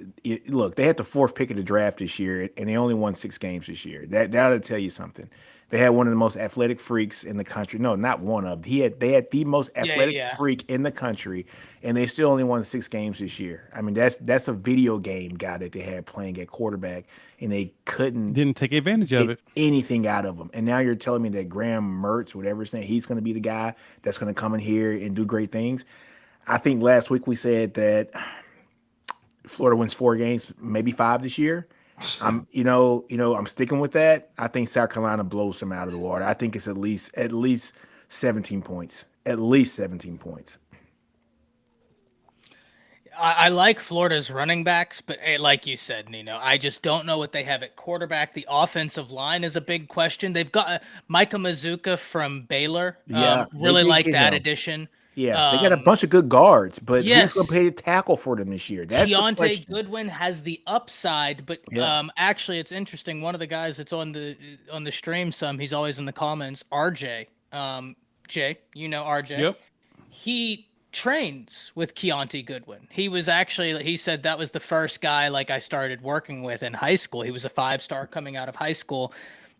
Look, they had the fourth pick of the draft this year, and they only won 6 games this year. That ought to tell you something. They had one of the most athletic freaks in the country. No, not one of. They had the most athletic freak in the country, and they still only won 6 games this year. I mean, that's a video game guy that they had playing at quarterback, and they couldn't Didn't take advantage of get it. anything out of him. And now you're telling me that Graham Mertz, whatever his name, he's going to be the guy that's going to come in here and do great things. I think last week we said that Florida wins 4 games, maybe 5 this year. I'm sticking with that. I think South Carolina blows them out of the water. I think it's at least 17 points. At least 17 points. I like Florida's running backs, but like you said, Nino, I just don't know what they have at quarterback. The offensive line is a big question. They've got Micah Mazuka from Baylor. Yeah, they really did like get that him. addition. Yeah, they got a bunch of good guards, but yes. who's going to pay tackle for them this year? That's the Keontae question. Goodwin has the upside, but Yeah. actually, it's interesting. One of the guys that's on the stream, he's always in the comments. RJ, Jay, you know RJ. Yep. He trains with Keontae Goodwin. He said that was the first guy like I started working with in high school. He was a 5-star coming out of high school.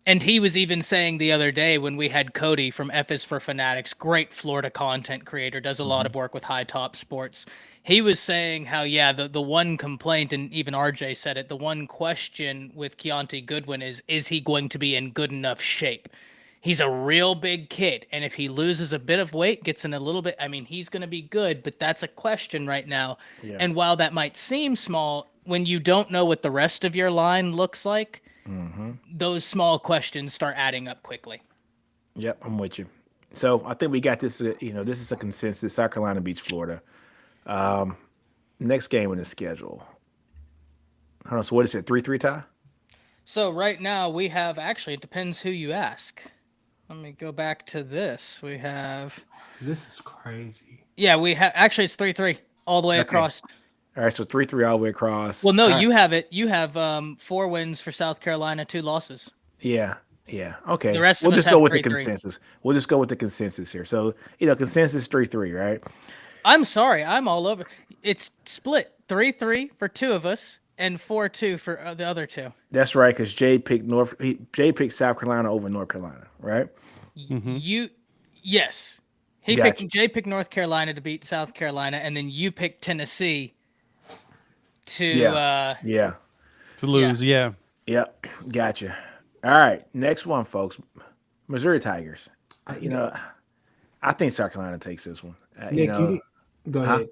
And he was even saying the other day when we had Cody from F is for Fanatics, great Florida content creator, does a lot of work with High Top Sports. He was saying how, the one complaint, and even RJ said it, the one question with Keontae Goodwin is he going to be in good enough shape? He's a real big kid, and if he loses a bit of weight, gets in a little bit, he's going to be good, but that's a question right now. Yeah. And while that might seem small, when you don't know what the rest of your line looks like, those small questions start adding up quickly. Yep, I'm with you. So I think we got this. This is a consensus. South Carolina beats Florida. Next game in the schedule. Hold on. So what is it? 3-3 tie? So right now we have, actually, it depends who you ask. Let me go back to this. We have. This is crazy. Yeah, we have. Actually, it's 3-3 all the way across. All right, so 3-3 all the way across. Well, no, all right. you have it. You have 4 wins for South Carolina, 2 losses. Yeah. Okay. The rest of we'll us just have go with 3-3. the consensus. We'll just go with the consensus here. So, consensus 3-3, right? I'm sorry, I'm all over. It's split 3-3 for 2 of us and 4-2 for the other 2. That's right, because Jay picked South Carolina over North Carolina, right? Yes. Jay picked North Carolina to beat South Carolina, and then you picked Tennessee to to lose. Yeah. Yep. Gotcha. All right. Next one, folks. Missouri Tigers. I think South Carolina takes this one. Nick, go ahead.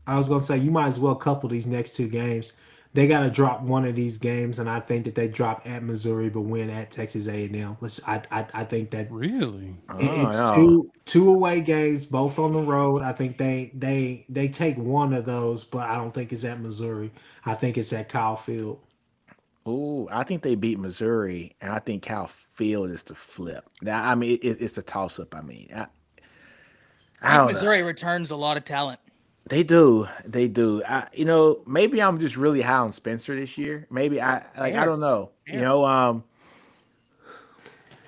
I was gonna say you might as well couple these next 2 games. They got to drop one of these games, and I think that they drop at Missouri but win at Texas A&M. I think that Really? it's two away games, both on the road. I think they take one of those, but I don't think it's at Missouri. I think it's at Kyle Field. Ooh, I think they beat Missouri, and I think Kyle Field is the flip. Now, it's a toss-up. I don't know. Missouri returns a lot of talent. They do. Maybe I'm just really high on Spencer this year. Maybe I don't know.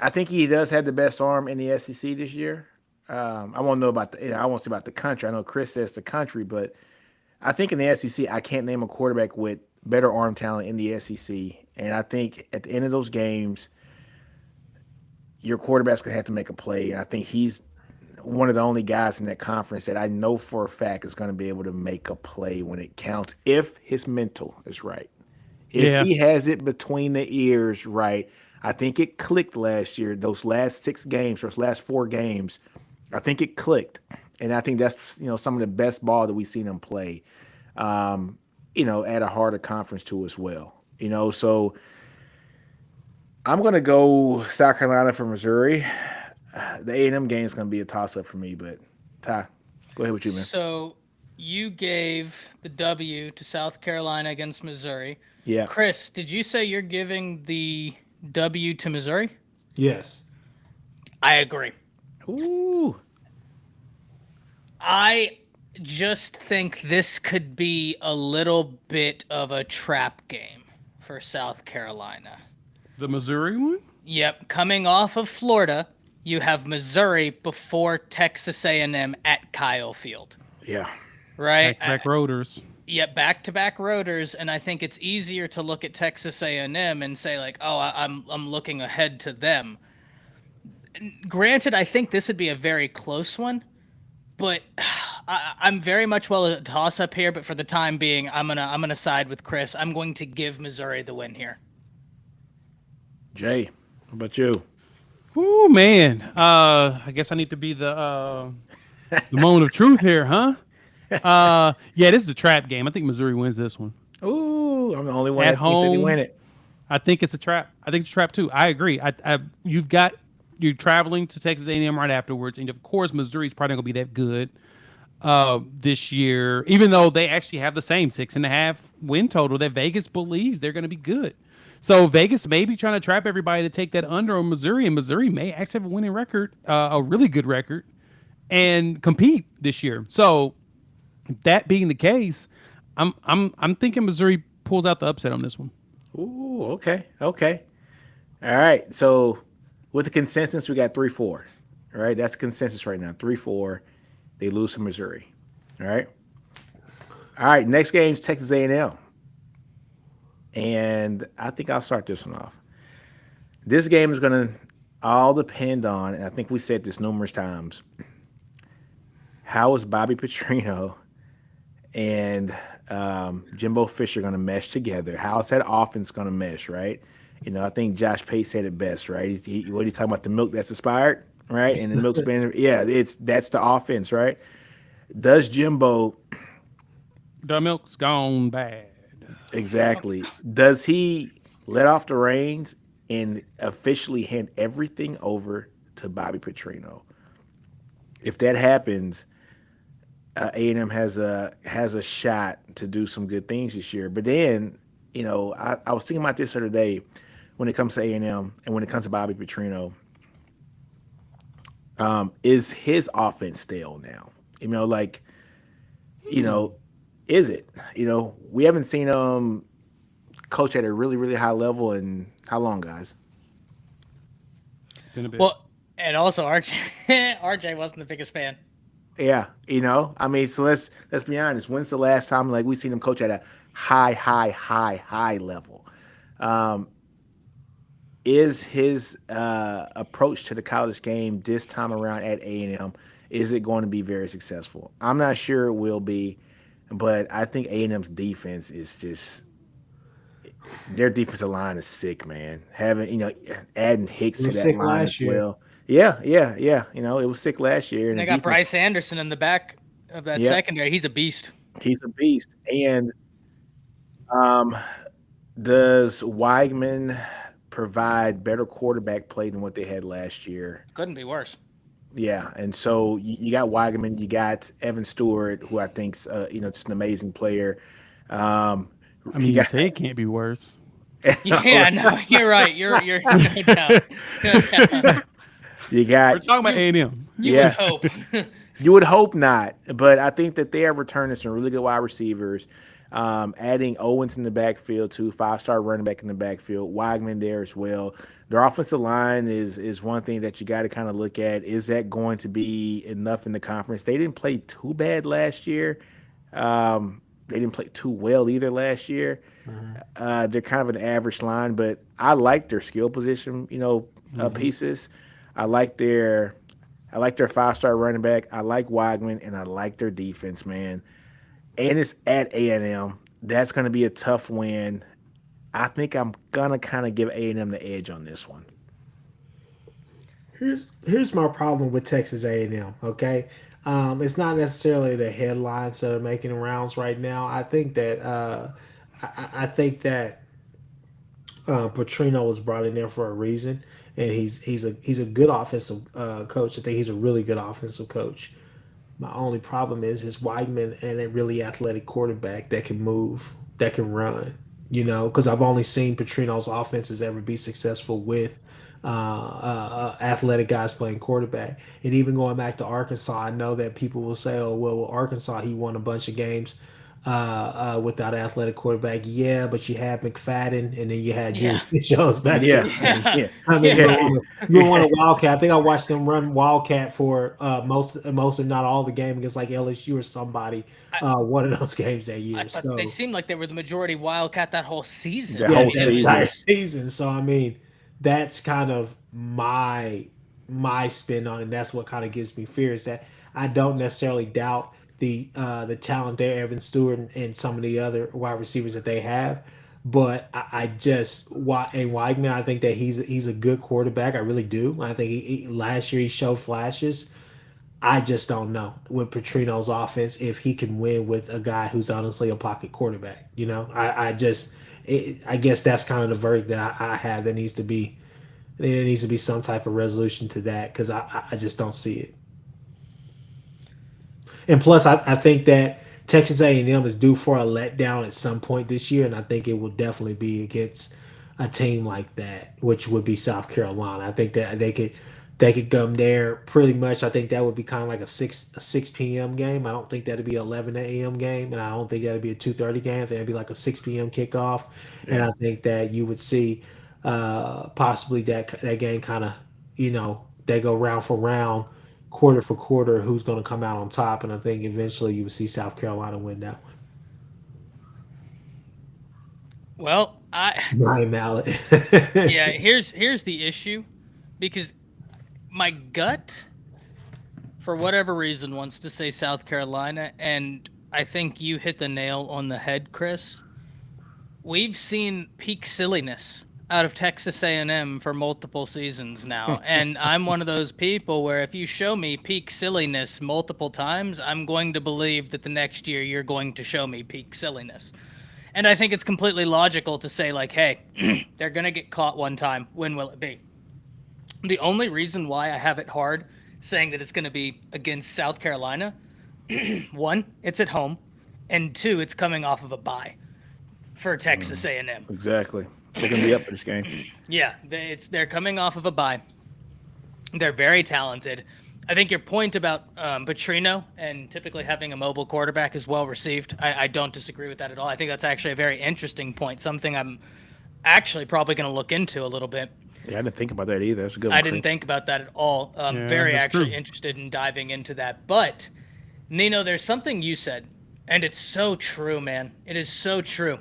I think he does have the best arm in the SEC this year. I won't know about I won't say about the country. I know Chris says the country, but I think in the SEC, I can't name a quarterback with better arm talent in the SEC. And I think at the end of those games, your quarterback's gonna have to make a play. And I think he's one of the only guys in that conference that I know for a fact is going to be able to make a play when it counts if his mental is right. If he has it between the ears right. I think it clicked last year. Those last 6 games, those last 4 games, I think it clicked. And I think that's, some of the best ball that we've seen him play, at a harder conference too as well. So I'm going to go South Carolina for Missouri. The A&M game is going to be a toss-up for me, but Ty, go ahead with you, man. So you gave the W to South Carolina against Missouri. Yeah. Chris, did you say you're giving the W to Missouri? Yes. I agree. Ooh. I just think this could be a little bit of a trap game for South Carolina. The Missouri one? Yep. Coming off of Florida, you have Missouri before Texas A&M at Kyle Field. Yeah. Right? Back rotors. Yeah, back-to-back rotors, and I think it's easier to look at Texas A&M and say, like, oh, I'm looking ahead to them. Granted, I think this would be a very close one, but I'm very much a toss-up here, but for the time being, I'm gonna side with Chris. I'm going to give Missouri the win here. Jay, how about you? Oh man, I guess I need to be the moment of truth here, huh? This is a trap game. I think Missouri wins this one. Ooh, I'm the only one At that thinks that they home, win it. I think it's a trap. I think it's a trap too. I agree. You're traveling to Texas A&M right afterwards, and of course Missouri's probably not gonna be that good this year, even though they actually have the same 6.5 win total that Vegas believes they're gonna be good. So Vegas may be trying to trap everybody to take that under on Missouri, and Missouri may actually have a winning record, a really good record. and compete this year. So that being the case, I'm thinking Missouri pulls out the upset on this one. Ooh, okay. Okay. All right. So with the consensus, we got 3-4. All right. That's consensus right now. 3-4. They lose to Missouri. All right. All right. Next game's Texas A&M. And I think I'll start this one off. This game is going to all depend on, and I think we said this numerous times, how is Bobby Petrino and Jimbo Fisher going to mesh together? How is that offense going to mesh, right? You know, I think Josh Pate said it best, right? What he's talking about, the milk that's expired, right? And the milk's been, yeah, that's the offense, right? Does Jimbo The milk's gone bad. exactly? Does he let off the reins and officially hand everything over to Bobby Petrino? If that happens, A&M has a shot to do some good things this year. But then, you know, I was thinking about this the other day when it comes to A&M and when it comes to Bobby Petrino. Is his offense stale now? You know, like, you know, is it? You know, we haven't seen him coach at a really, really high level in how long, guys? It's been a bit. Well, and also RJ wasn't the biggest fan. Yeah, you know, I mean, so let's be honest. When's the last time like we seen him coach at a high level? Is his approach to the college game this time around at A&M, is it going to be very successful? I'm not sure it will be, but I think A&M's defense is just their defensive line is sick, man. Having, you know, adding Hicks It to was that sick line last as year. well. Yeah. You know, it was sick last year. And the they got defense- Bryce Anderson in the back of that Yeah. secondary. He's a beast. He's a beast. And does Weigman provide better quarterback play than what they had last year? Couldn't be worse. Yeah, and so you got Weigman, you got Evan Stewart, who I think's you know, just an amazing player. I mean, you you got- say it can't be worse. Yeah, no, you're right. You're no doubt. No doubt. you We're got talking about A&M. You Yeah. would hope. you would hope not, but I think that they are returning some really good wide receivers. Adding Owens in the backfield too, 5-star running back in the backfield, Weigman there as well. Their offensive line is one thing that you got to kind of look at. Is that going to be enough in the conference? They didn't play too bad last year. They didn't play too well either last year. They're kind of an average line, but I like their skill position, you know, pieces. I like their 5-star running back. I like Weigman, and I like their defense, man. And it's at A&M. That's going to be a tough win. I think I'm gonna kind of give A&M the edge on this one. Here's my problem with Texas A&M. Okay, it's not necessarily the headlines that are making the rounds right now. I think that I think that Petrino was brought in there for a reason, and he's a good offensive coach. I think he's a really good offensive coach. My only problem is his Weigman and a really athletic quarterback that can move, that can run. You know, because I've only seen Petrino's offenses ever be successful with athletic guys playing quarterback. And even going back to Arkansas, I know that people will say, "Oh, well, Arkansas, he won a bunch of games without an athletic quarterback." Yeah, but you had McFadden, and then you had Yeah. Jones back there. Yeah. I mean, you want a Wildcat. I think I watched them run Wildcat for most, if not all, the game against like LSU or somebody. One of those games that year. I thought So they seemed like they were the majority Wildcat that whole season. The whole that season. entire season. So I mean, that's kind of my spin on it. And that's what kind of gives me fear is that I don't necessarily doubt the talent there, Evan Stewart and some of the other wide receivers that they have. But I just and Weigman, I think that he's a good quarterback. I really do. I think last year he showed flashes. I just don't know with Petrino's offense if he can win with a guy who's honestly a pocket quarterback. You know, I guess that's kind of the verdict that I have. There needs to be some type of resolution to that because I just don't see it. And plus, I think that Texas A&M is due for a letdown at some point this year, and I think it will definitely be against a team like that, which would be South Carolina. I think that they could come there pretty much. I think that would be kind of like a 6 p.m. game. I don't think that'd be an 11 a.m. game, and I don't think that'd be a 2:30 game. I think that'd be like a 6 p.m. kickoff, and Yeah. I think that you would see possibly that game kind of they go round for round, quarter for quarter, who's going to come out on top, and I think eventually you would see South Carolina win that one. Well, I Ryan Mallett. yeah, here's the issue, because my gut, for whatever reason, wants to say South Carolina, and I think you hit the nail on the head, Chris. We've seen peak silliness out of Texas A&M for multiple seasons now, and I'm one of those people where if you show me peak silliness multiple times, I'm going to believe that the next year you're going to show me peak silliness. And I think it's completely logical to say, like, hey, they're going to get caught one time. When will it be? The only reason why I have it hard saying that it's going to be against South Carolina, one, it's at home, and two, it's coming off of a bye for Texas A&M. Exactly. They're going to be up for this game. Yeah, they're coming off of a bye. They're very talented. I think your point about Petrino and typically having a mobile quarterback is well received. I don't disagree with that at all. I think that's actually a very interesting point, something I'm actually probably going to look into a little bit. Yeah, I didn't think about that either. That's a good one. I didn't think about that at all. Yeah, Very that's actually true. interested in diving into that. But, Nino, there's something you said, and it's so true, man. It is so true.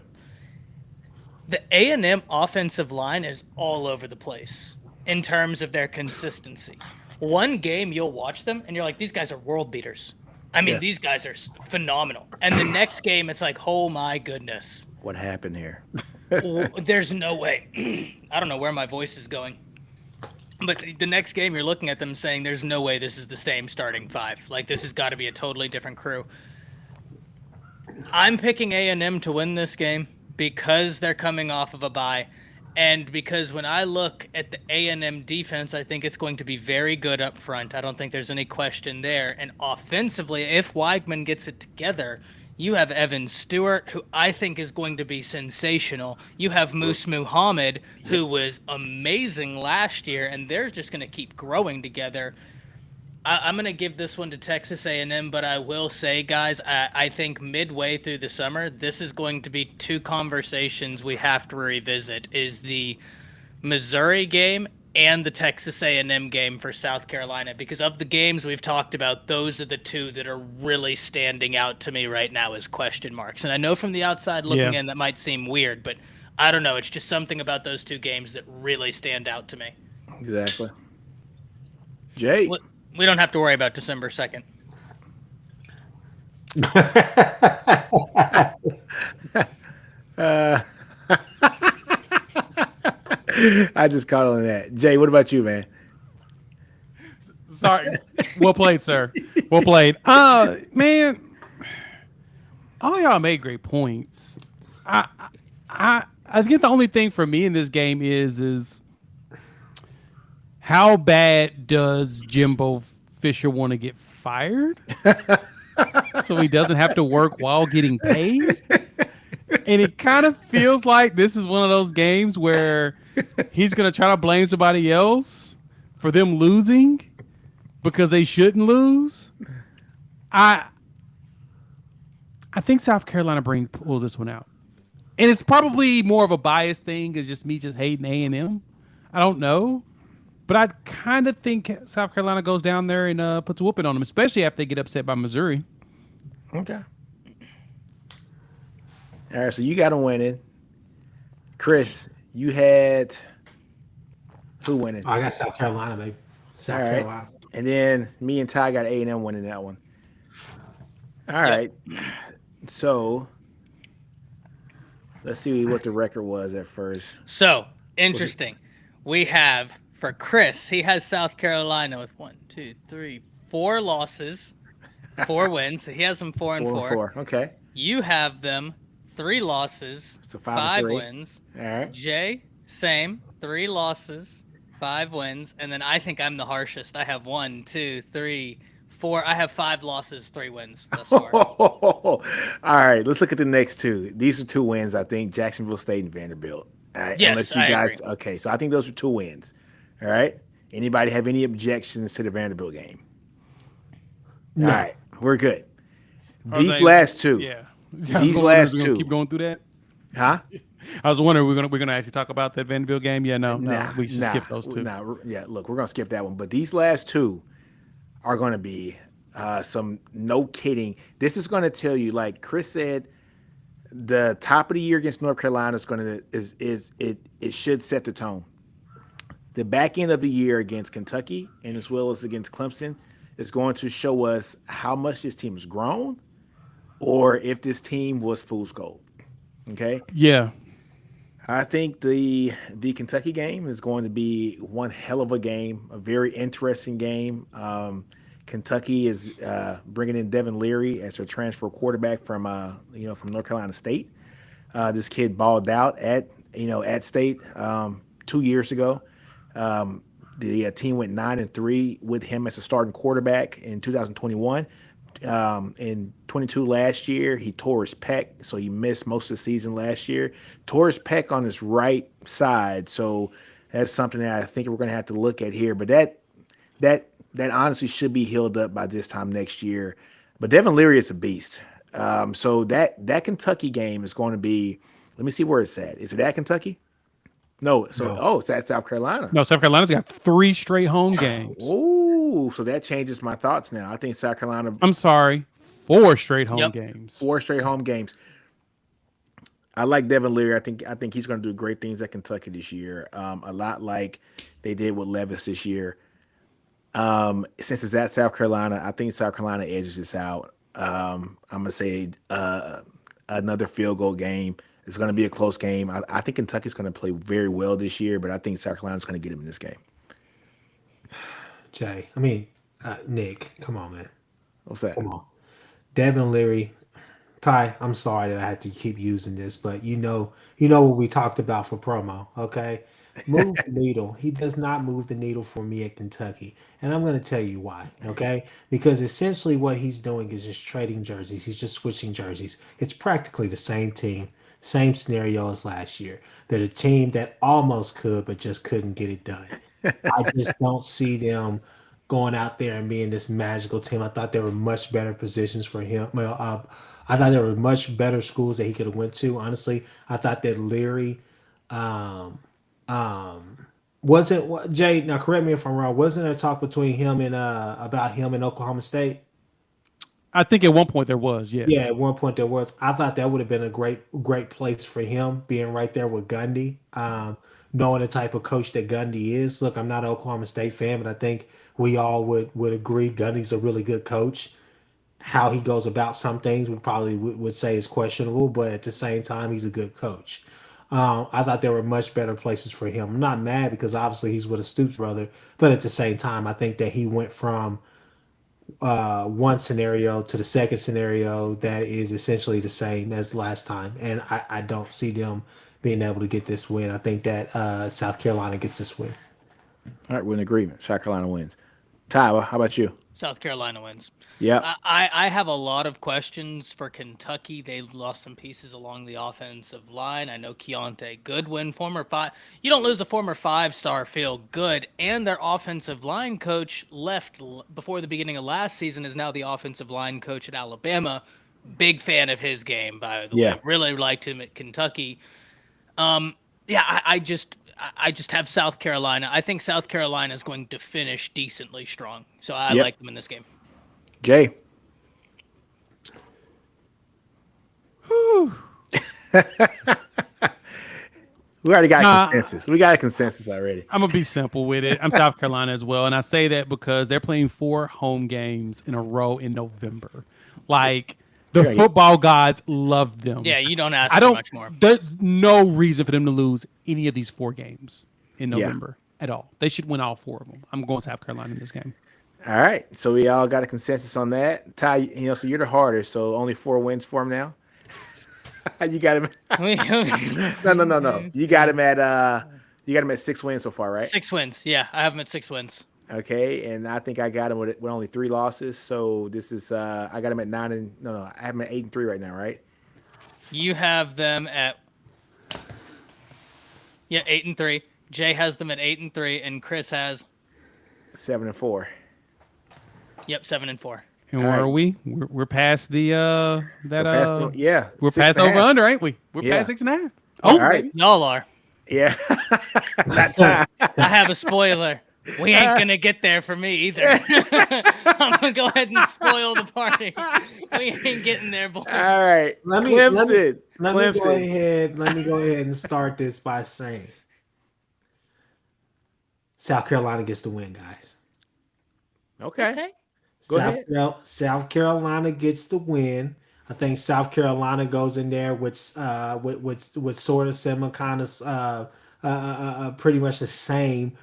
The A&M offensive line is all over the place in terms of their consistency. One game you'll watch them, and you're like, these guys are world beaters. I mean, Yeah. these guys are phenomenal. And the next game, it's like, oh, my goodness. What happened here? There's no way. I don't know where my voice is going. But the next game, you're looking at them saying, there's no way this is the same starting five. Like, this has got to be a totally different crew. I'm picking A&M to win this game because they're coming off of a bye. And because when I look at the A&M defense, I think it's going to be very good up front. I don't think there's any question there. And offensively, if Weigman gets it together, you have Evan Stewart, who I think is going to be sensational. You have Moose Muhammad, who was amazing last year, and they're just going to keep growing together. I'm going to give this one to Texas A&M, but I will say, guys, I think midway through the summer, this is going to be two conversations we have to revisit, is the Missouri game and the Texas A&M game for South Carolina, because of the games we've talked about, those are the two that are really standing out to me right now as question marks. And I know from the outside looking in that might seem weird, but I don't know. It's just something about those two games that really stand out to me. Exactly. Jay. We don't have to worry about December 2nd. I just caught on that. Jay, what about you, man? Sorry. Well played, sir. Well played. Man, all y'all made great points. I think the only thing for me in this game is how bad does Jimbo Fisher want to get fired so he doesn't have to work while getting paid? And it kind of feels like this is one of those games where he's going to try to blame somebody else for them losing because they shouldn't lose. I think South Carolina pulls this one out. And it's probably more of a bias thing, is just me just hating A&M. I don't know. But I kind of think South Carolina goes down there and puts a whooping on them, especially after they get upset by Missouri. Okay. All right, so you got them winning. Chris, you had who winning? I got South Carolina, baby. South All right. Carolina. And then me and Ty got A&M winning that one. All right. So let's see what the record was at first. So, interesting. We have, for Chris, he has South Carolina with 4 losses, 4 wins. So he has them 4 and 4. Okay. You have them 3 losses, So 5 5-3. wins. All right. Jay, same, 3 losses, 5 wins. And then I think I'm the harshest. I have 1, 2, 3, 4. I have 5 losses, 3 wins thus far. All right, let's look at the next two. These are 2 wins, I think. Jacksonville State and Vanderbilt. All right. Yes, Unless you I guys agree. okay, so I think those are 2 wins. All right. Anybody have any objections to the Vanderbilt game? No. All right, we're good. Are These they- last two, Yeah. These last we're gonna two. keep going through that. huh? I was wondering we're gonna actually talk about that Vanderbilt game. Yeah, no, we should skip those two. Yeah, look, we're gonna skip that one. But these last two are gonna be some no kidding. This is gonna tell you, like Chris said, the top of the year against North Carolina it should set the tone. The back end of the year against Kentucky and as well as against Clemson is going to show us how much this team has grown, or if this team was fool's gold. Okay. Yeah, I think the Kentucky game is going to be one hell of a game, a very interesting game. Kentucky is bringing in Devin Leary as their transfer quarterback from from North Carolina State. This kid balled out at State 2 years ago. The team went 9-3 with him as a starting quarterback in 2021. In 22 last year, he tore his pec, so he missed most of the season last year. Tore his pec on his right side, so that's something that I think we're going to have to look at here. But that honestly should be healed up by this time next year. But Devin Leary is a beast. So that Kentucky game is going to be. Let me see where it's at. Is it at Kentucky? No. So it's at South Carolina. no, South Carolina's got 3 straight home games. Oh, so that changes my thoughts now. I think South Carolina. I'm sorry, 4 straight home games. 4 straight home games. I like Devin Leary. I think he's going to do great things at Kentucky this year. A lot like they did with Levis this year. Since it's at South Carolina, I think South Carolina edges this out. I'm going to say another field goal game. It's going to be a close game. I think Kentucky's going to play very well this year, but I think South Carolina's going to get him in this game. Nick, come on, man. What's that? Come on. Devin Leary. Ty, I'm sorry that I had to keep using this, but you know what we talked about for promo, okay? Move the needle. He does not move the needle for me at Kentucky. And I'm going to tell you why, okay? Because essentially what he's doing is just trading jerseys. He's just switching jerseys. It's practically the same team, same scenario as last year. They're a team that almost could, but just couldn't get it done. I just don't see them going out there and being this magical team. I thought there were much better positions for him. I thought there were much better schools that he could have went to. Honestly, I thought that Leary wasn't Jay. Now, correct me if I'm wrong. Wasn't there talk between him and about him in Oklahoma State? I think at one point there was, yes. Yeah, at one point there was. I thought that would have been a great place for him, being right there with Gundy, knowing the type of coach that Gundy is. Look, I'm not an Oklahoma State fan, but I think we all would agree Gundy's a really good coach. How he goes about some things, we probably would say is questionable, but at the same time, he's a good coach. I thought there were much better places for him. I'm not mad because obviously he's with a Stoops brother, but at the same time, I think that he went from one scenario to the second scenario that is essentially the same as last time, and I don't see them being able to get this win. I think that South Carolina gets this win. All right, we're in agreement. South Carolina wins. Ty, how about you? South Carolina wins. Yeah. I have a lot of questions for Kentucky. They lost some pieces along the offensive line. I know Keontae Goodwin, you don't lose a former 5-star feel good, and their offensive line coach left before the beginning of last season, is now the offensive line coach at Alabama. Big fan of his game, by the way. Really liked him at Kentucky. I just have South Carolina. I think South Carolina is going to finish decently strong. So I like them in this game. Jay. We already got a consensus. We got a consensus already. I'm going to be simple with it. I'm South Carolina as well. And I say that because they're playing 4 home games in a row in November. Like, the football gods love them. Yeah, you don't ask for much more. There's no reason for them to lose any of these 4 games in November at all. They should win all 4 of them. I'm going South Carolina in this game. All right. So we all got a consensus on that. Ty, so you're the harder. So only 4 wins for him now. You got him. No. You got him at 6 wins so far, right? 6 wins. Yeah, I have him at 6 wins. Okay, and I think I got him with only 3 losses. So this is I got him at 9 and I have him at 8-3 right now, right? You have them at 8-3. Jay has them at 8-3, and Chris has 7-4. Yep, 7-4. And All where right. are we? We're past the that Yeah. we're 6.5. past over under, ain't we? We're Yeah. past 6.5. All Oh, right. baby. Y'all are. Yeah. That time. I have a spoiler. We ain't gonna get there for me either. I'm gonna go ahead and spoil the party. We ain't getting there, boys. All right. Let me Clemson. let me go Clemson. ahead. Let me go ahead and start this by saying South Carolina gets the win, guys. Okay. Go ahead. South Carolina gets the win. I think South Carolina goes in there with sort of similar kind of pretty much the same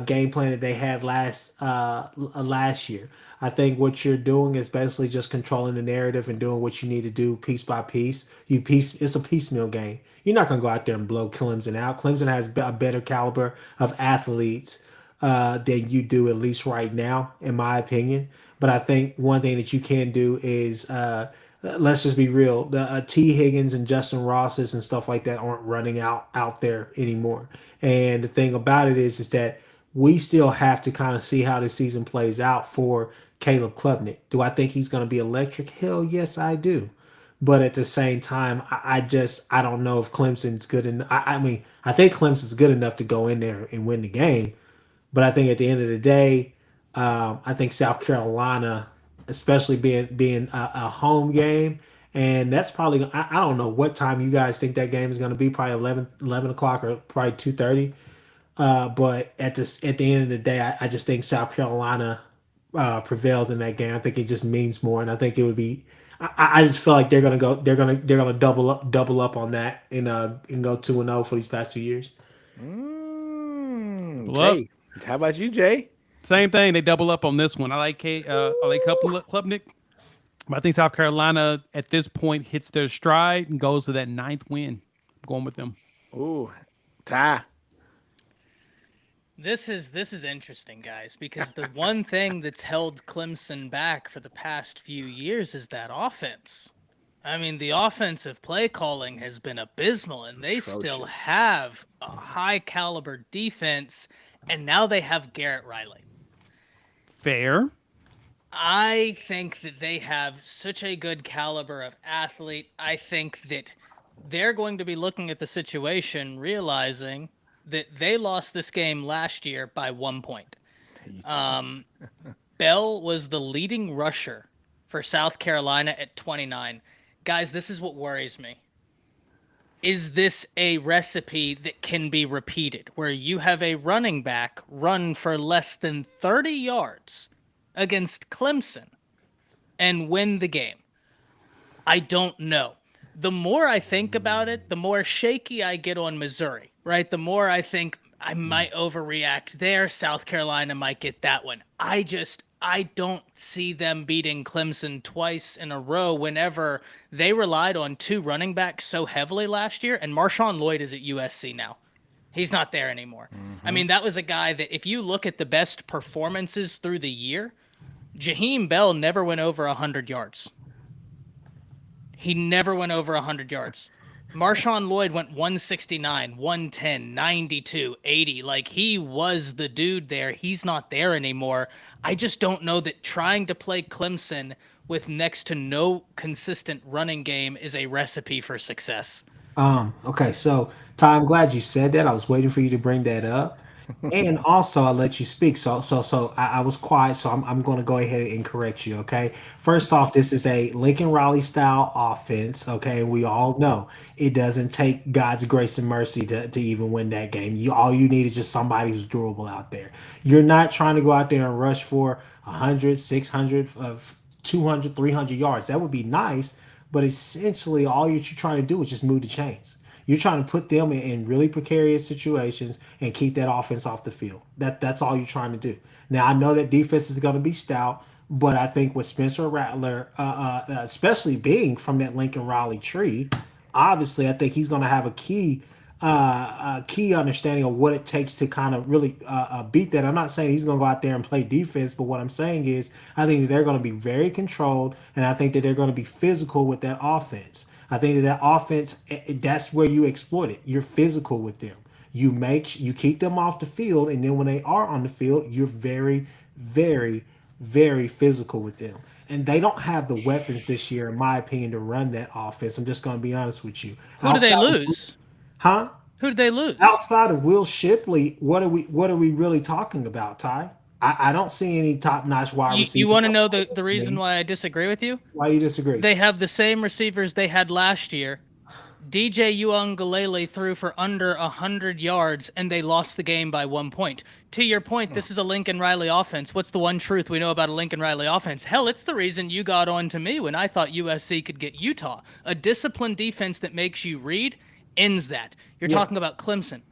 game plan that they had last year. I think what you're doing is basically just controlling the narrative and doing what you need to do piece by piece. It's a piecemeal game. You're not going to go out there and blow Clemson out. Clemson has a better caliber of athletes than you do, at least right now, in my opinion. But I think one thing that you can do is let's just be real. The T. Higgins and Justin Rosses and stuff like that aren't running out there anymore. And the thing about it is that we still have to kind of see how the season plays out for Caleb Klubnik. Do I think he's going to be electric? Hell yes, I do. But at the same time, I don't know if Clemson's good enough. I mean, I think Clemson's good enough to go in there and win the game. But I think at the end of the day, I think South Carolina, especially being a home game, and that's probably I don't know what time you guys think that game is going to be. Probably 11 o'clock or probably 2:30. But at the end of the day, I just think South Carolina prevails in that game. I think it just means more, and I think it would be. I just feel like they're gonna double up on that and go 2-0 for these past 2 years. Well, Jay, how about you, Jay? same thing. They double up on this one. I like Klubnik. But I think South Carolina at this point hits their stride and goes to that 9th win. I'm going with them. Ooh, Ty. This is interesting, guys, because the one thing that's held Clemson back for the past few years is that offense. I mean, the offensive play calling has been abysmal, and they still Atrocious. have a high caliber defense, and now they have Garrett Riley. Fair. I think that they have such a good caliber of athlete. I think that they're going to be looking at the situation, realizing that they lost this game last year by 1 point. Bell was the leading rusher for South Carolina at 29. Guys, this is what worries me. Is this a recipe that can be repeated, where you have a running back run for less than 30 yards against Clemson and win the game? I don't know. The more I think about it, the more shaky I get on Missouri, right? The more I think I might overreact there. South Carolina might get that one. I don't see them beating Clemson twice in a row whenever they relied on 2 running backs so heavily last year, and Marshawn Lloyd is at USC now. He's not there anymore. I mean, that was a guy that if you look at the best performances through the year, Jaheim Bell never went over 100 yards. He never went over 100 yards. Marshawn Lloyd went 169, 110, 92, 80. Like, he was the dude there. He's not there anymore. I just don't know that trying to play Clemson with next to no consistent running game is a recipe for success. Okay, so Ty, I'm glad you said that. I was waiting for you to bring that up. And also I'll let you speak. So I was quiet, so I'm gonna go ahead and correct you, okay? First off, this is a Lincoln Riley style offense, okay? We all know it doesn't take God's grace and mercy to even win that game. All you need is just somebody who's durable out there. You're not trying to go out there and rush for 100, 600, 200, 300 yards. That would be nice, but essentially all you're trying to do is just move the chains. You're trying to put them in really precarious situations and keep that offense off the field. That's all you're trying to do. Now, I know that defense is going to be stout, but I think with Spencer Rattler, especially being from that Lincoln Riley tree, obviously I think he's going to have a key understanding of what it takes to kind of really beat that. I'm not saying he's going to go out there and play defense, but what I'm saying is I think that they're going to be very controlled, and I think that they're going to be physical with that offense. I think that offense, that's where you exploit it. You're physical with them. You keep them off the field, and then when they are on the field, you're very, very, very physical with them. And they don't have the weapons this year, in my opinion, to run that offense. I'm just going to be honest with you. Who do they Outside of- lose? huh? Who did they lose? Outside of Will Shipley, what are we really talking about, Ty? I don't see any top notch wide receivers. You want to know the reason why I disagree with you? Why you disagree? They have the same receivers they had last year. DJ Uiagalelei threw for under 100 yards, and they lost the game by 1 point. To your point, this is a Lincoln Riley offense. What's the one truth we know about a Lincoln Riley offense? Hell, it's the reason you got on to me when I thought USC could get Utah. A disciplined defense that makes you read ends that. You're talking about Clemson.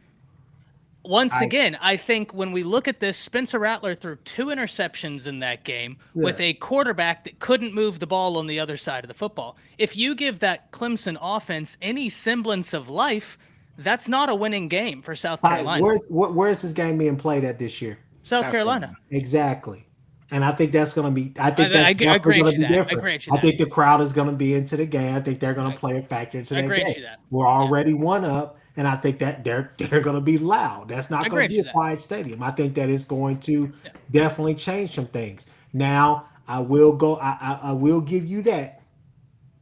Once again, I think when we look at this, Spencer Rattler threw 2 interceptions in that game with a quarterback that couldn't move the ball on the other side of the football. If you give that Clemson offense any semblance of life, that's not a winning game for South Carolina. Where's this game being played at this year? South Carolina. Exactly. And I think that's going to be. I think that's agree going to with be that. different. I think the crowd is going to be into the game. I think they're going to play a factor into that game. We're already 1 up, and I think that they're going to be loud. That's not going to be a quiet stadium. I think that is going to definitely change some things. Now I will go. I will give you that.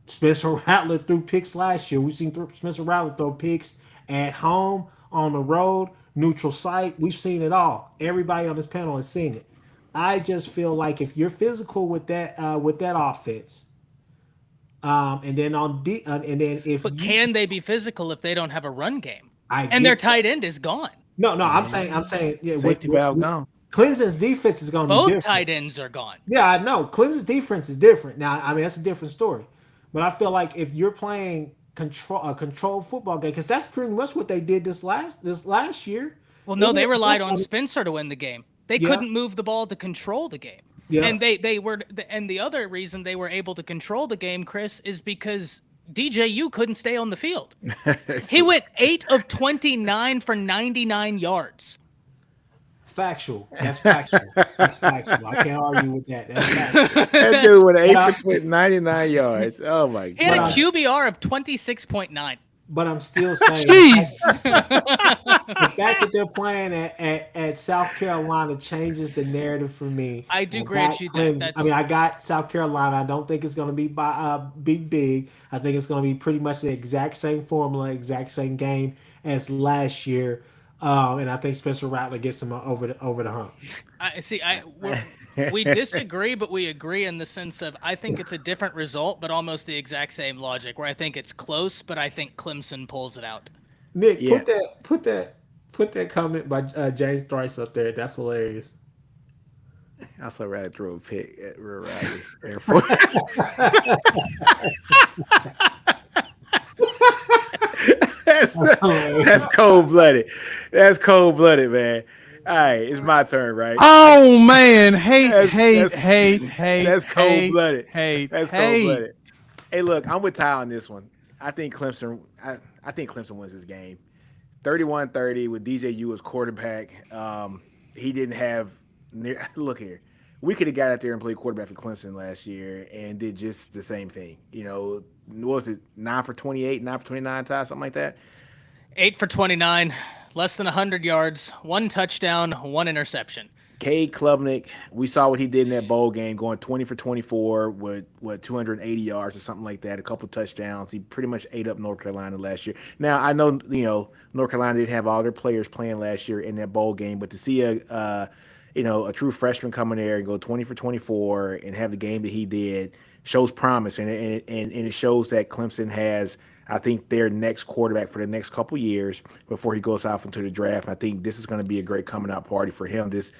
Spencer Rattler threw picks last year. We've seen Spencer Rattler throw picks at home, on the road, neutral site. We've seen it all. Everybody on this panel has seen it. I just feel like if you're physical with that offense, and then can they be physical if they don't have a run game? Their tight end is gone. No, I'm saying safety valve gone. Clemson's defense is going to be different. Both tight ends are gone. Yeah, I know. Clemson's defense is different. Now, I mean, that's a different story. But I feel like if you're playing a controlled football game, because that's pretty much what they did this last year. Well, no, they relied on Spencer to win the game. They couldn't move the ball to control the game. Yeah. And the other reason they were able to control the game, Chris, is because DJU couldn't stay on the field. He went 8 of 29 for 99 yards. Factual. That's factual. That's factual. I can't argue with that. That's factual. That dude with 8 for 99 yards. Oh my god. He had a QBR of 26.9. But I'm still saying, the fact that they're playing at South Carolina changes the narrative for me. I do grant you that. I mean, I got South Carolina. I don't think it's going to be big. I think it's going to be pretty much the exact same formula, exact same game as last year. And I think Spencer Rattler gets them over the hump. We disagree, but we agree in the sense of I think it's a different result, but almost the exact same logic. Where I think it's close, but I think Clemson pulls it out. Nick, put that comment by James Thrice up there. That's hilarious. I also rather throw a pick at Real Riley's airport. That's cold blooded. That's cold blooded, man. All right, it's my turn, right? Oh man, hate. That's cold blooded. That's cold blooded. Hey, look, I'm with Ty on this one. I think Clemson. I think Clemson wins this game, 31-30 with DJU as quarterback. He didn't have. Look here, we could have got out there and played quarterback for Clemson last year and did just the same thing. You know, what was it 9 for 28, 9 for 29, Ty, something like that? 8 for 29. Less than 100 yards, 1 touchdown, 1 interception. Cade Klubnik, we saw what he did in that bowl game, going 20 for 24 with 280 yards or something like that, a couple touchdowns. He pretty much ate up North Carolina last year. Now, I know, North Carolina didn't have all their players playing last year in that bowl game, but to see a true freshman come in there and go 20 for 24 and have the game that he did shows promise, and it shows that Clemson has, I think, their next quarterback for the next couple years before he goes off into the draft. I think this is going to be a great coming out party for him this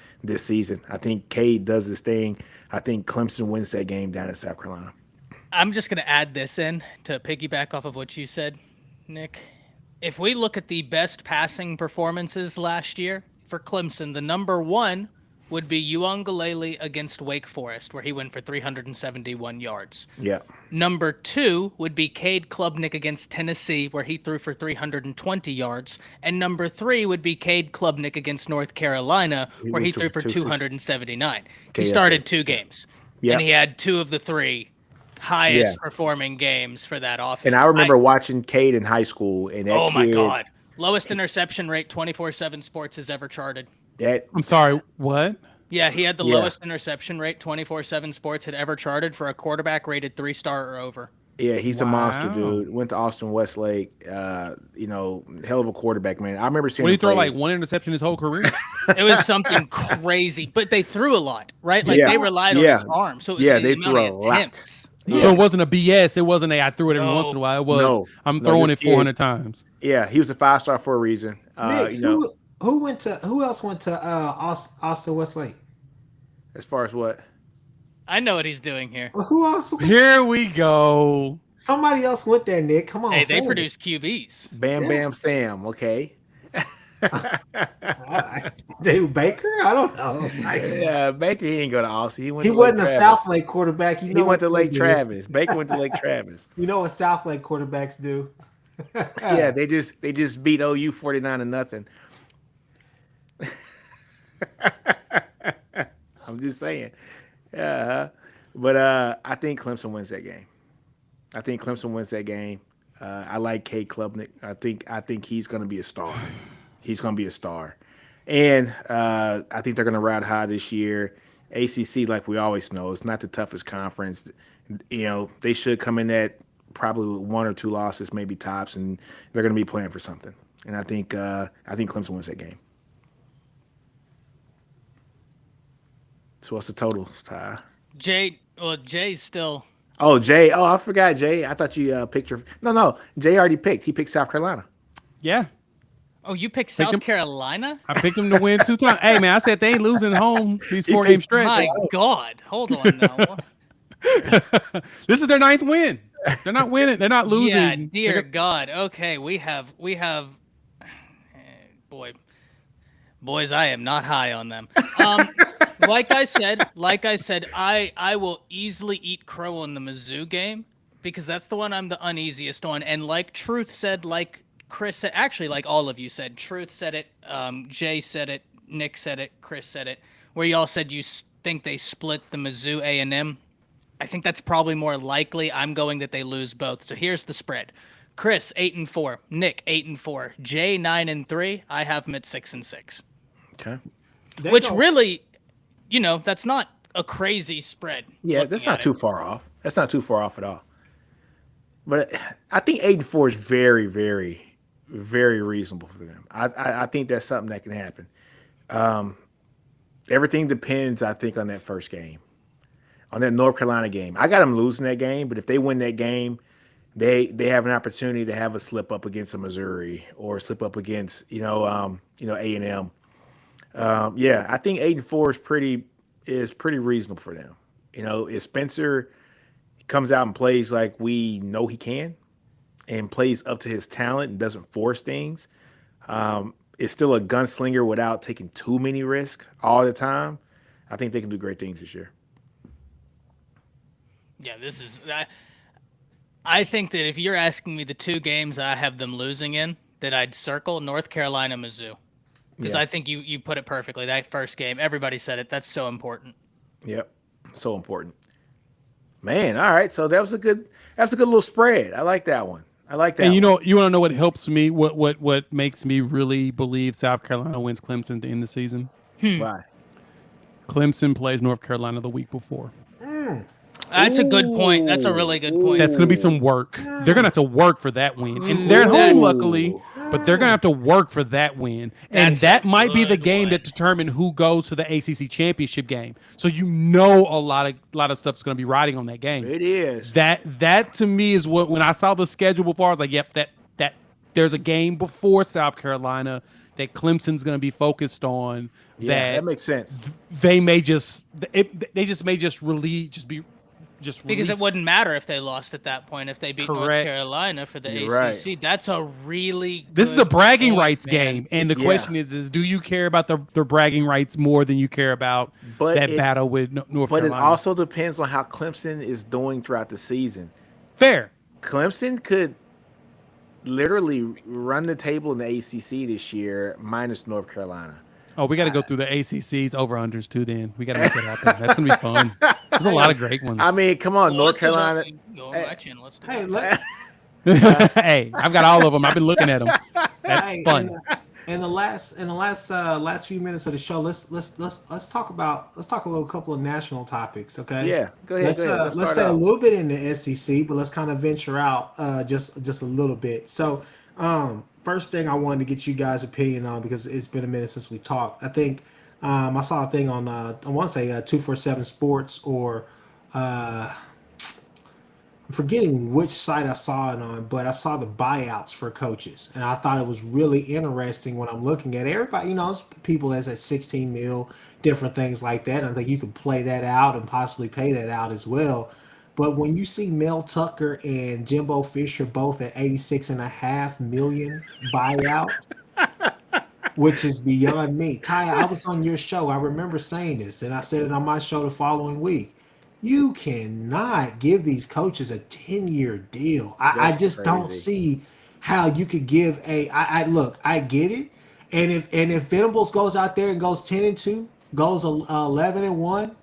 season. I think Cade does his thing. I think Clemson wins that game down in South Carolina. I'm just going to add this in to piggyback off of what you said, Nick. If we look at the best passing performances last year for Clemson, the number 1 would be Uiagalelei against Wake Forest, where he went for 371 yards. Yeah. Number 2 would be Cade Klubnik against Tennessee, where he threw for 320 yards. And number 3 would be Cade Klubnik against North Carolina, where he threw for 279. He started 2 games. Yep. And he had 2 of the 3 highest performing games for that offense. And I remember watching Cade in high school. And that my God. Lowest interception rate 24/7 Sports has ever charted. I'm sorry, what? Yeah, he had the Yeah. lowest interception rate 24/7 Sports had ever charted for a quarterback rated 3-star or over. Yeah, he's a monster, Wow. dude. Went to Austin Westlake. Hell of a quarterback, man. I remember seeing What did he him throw play. like one interception his whole career? It was something crazy, but they threw a lot, right? Like Yeah. they relied on Yeah. his arm, so it was Yeah, the they amount threw of a lot. attempts. So it wasn't a BS. It wasn't a I threw it every once in a No. while. It was No. I'm No, throwing this it 400 times. Yeah, he was a 5-star for a reason. Nick, You know, who else went to Austin Westlake? as far as what? I know what he's doing here. Well, who else? Here we go. Somebody else went there, Nick. Come on, Hey, say they it. produce QBs. Bam Yeah. Bam Sam. Okay. Dude, Baker? I don't know. Yeah, Baker, he ain't go to Austin. He went. He to wasn't a Lake Travis. South Lake quarterback. You He know went to what Lake they do. Travis. Baker went to Lake Travis. You know what South Lake quarterbacks do? Yeah, they just beat OU 49-0. I'm just saying. But I think Clemson wins that game. I like Cade Klubnik. I think he's going to be a star. He's going to be a star. And I think they're going to ride high this year. ACC, like we always know, it's not the toughest conference. You know, they should come in at probably 1 or 2 losses, maybe tops, and they're going to be playing for something. And I think Clemson wins that game. So what's the total, Ty? Jay's still. Oh, Jay. Oh, I forgot Jay. I thought you picked your. No. Jay already picked. He picked South Carolina. Yeah. Oh, you picked South him- Carolina? I picked them to win 2 times. Hey, man, I said they ain't losing at home these 4-game stretch. My God. Hold on now. This is their 9th win. They're not winning. They're not losing. Yeah, dear God. Okay, we have boys, I am not high on them. Like I said, I will easily eat crow on the Mizzou game because that's the one I'm the uneasiest on. And like Truth said, like Chris said, actually like all of you said, Truth said it, Jay said it, Nick said it, Chris said it, where y'all said you think they split the Mizzou A&M. I think that's probably more likely. I'm going that they lose both. So here's the spread. Chris 8-4, Nick 8-4, Jay 9-3. I have them at 6-6. Okay. Which really, that's not a crazy spread. Yeah, looking that's at not it. too far off. That's not too far off at all. But I think 8-4 is very, very, very reasonable for them. I think that's something that can happen. Everything depends, I think, on that first game, on that North Carolina game. I got them losing that game, but if they win that game, they have an opportunity to have a slip up against a Missouri or slip up against A&M. Yeah, I think 8-4 is pretty reasonable for them. If Spencer comes out and plays like we know he can, and plays up to his talent and doesn't force things, is still a gunslinger without taking too many risks all the time, I think they can do great things this year. Yeah, this is. I think that if you're asking me the 2 games I have them losing in, that I'd circle North Carolina, Mizzou, because Yeah. I think you put it perfectly. That first game, everybody said it. That's so important. Yep, so important. Man, all right. So that was a good little spread. I like that one. And one. you want to know what helps me? What makes me really believe South Carolina wins Clemson at the end of the season? Why? Clemson plays North Carolina the week before. That's a good point. That's a really good point. That's going to be some work. They're going to have to work for that win. And they're at home, That's- luckily, but they're going to have to work for that win. And That's that a might be the good game one. that determine who goes to the ACC championship game. So a lot of stuff's going to be riding on that game. It is. That to me is what, when I saw the schedule before, I was like, yep, that there's a game before South Carolina that Clemson's going to be focused on. Yeah, that makes sense. They may just Because relief. it wouldn't matter if they lost at that point if they beat North Correct. Carolina for the You're ACC. right. That's a really This is a good bragging point, rights man. game, and the Yeah. question is do you care about the bragging rights more than you care about But that it- battle with North But it Carolina? also depends on how Clemson is doing throughout the season. Fair. Clemson could literally run the table in the ACC this year, minus North Carolina. Oh, we got to go through the ACC's over-unders too then. We got to make that happen. That's going to be fun. There's a lot of great ones. I mean, come on, Well, North let's do that. Carolina. Go on my channel. Let's do Hey, that. let, Hey, I've got all of them. I've been looking at them. That's hey, fun. in the last few minutes of the show, let's talk a little couple of national topics, okay? Yeah, go ahead. Let's stay a little bit in the SEC, but let's kind of venture out just a little bit. So, first thing I wanted to get you guys' opinion on, because it's been a minute since we talked. I think I saw a thing on I want to say 247 Sports, or I'm forgetting which site I saw it on, but I saw the buyouts for coaches, and I thought it was really interesting when I'm looking at everybody. It's people that's at 16 mil, different things like that. And I think you could play that out and possibly pay that out as well. But when you see Mel Tucker and Jimbo Fisher both at 86.5 million buyout, which is beyond me. Ty, I was on your show. I remember saying this, and I said it on my show the following week. You cannot give these coaches a 10-year deal. I just don't see how you could give I look, I get it. And if Venables goes out there and goes 10-2, goes 11-1,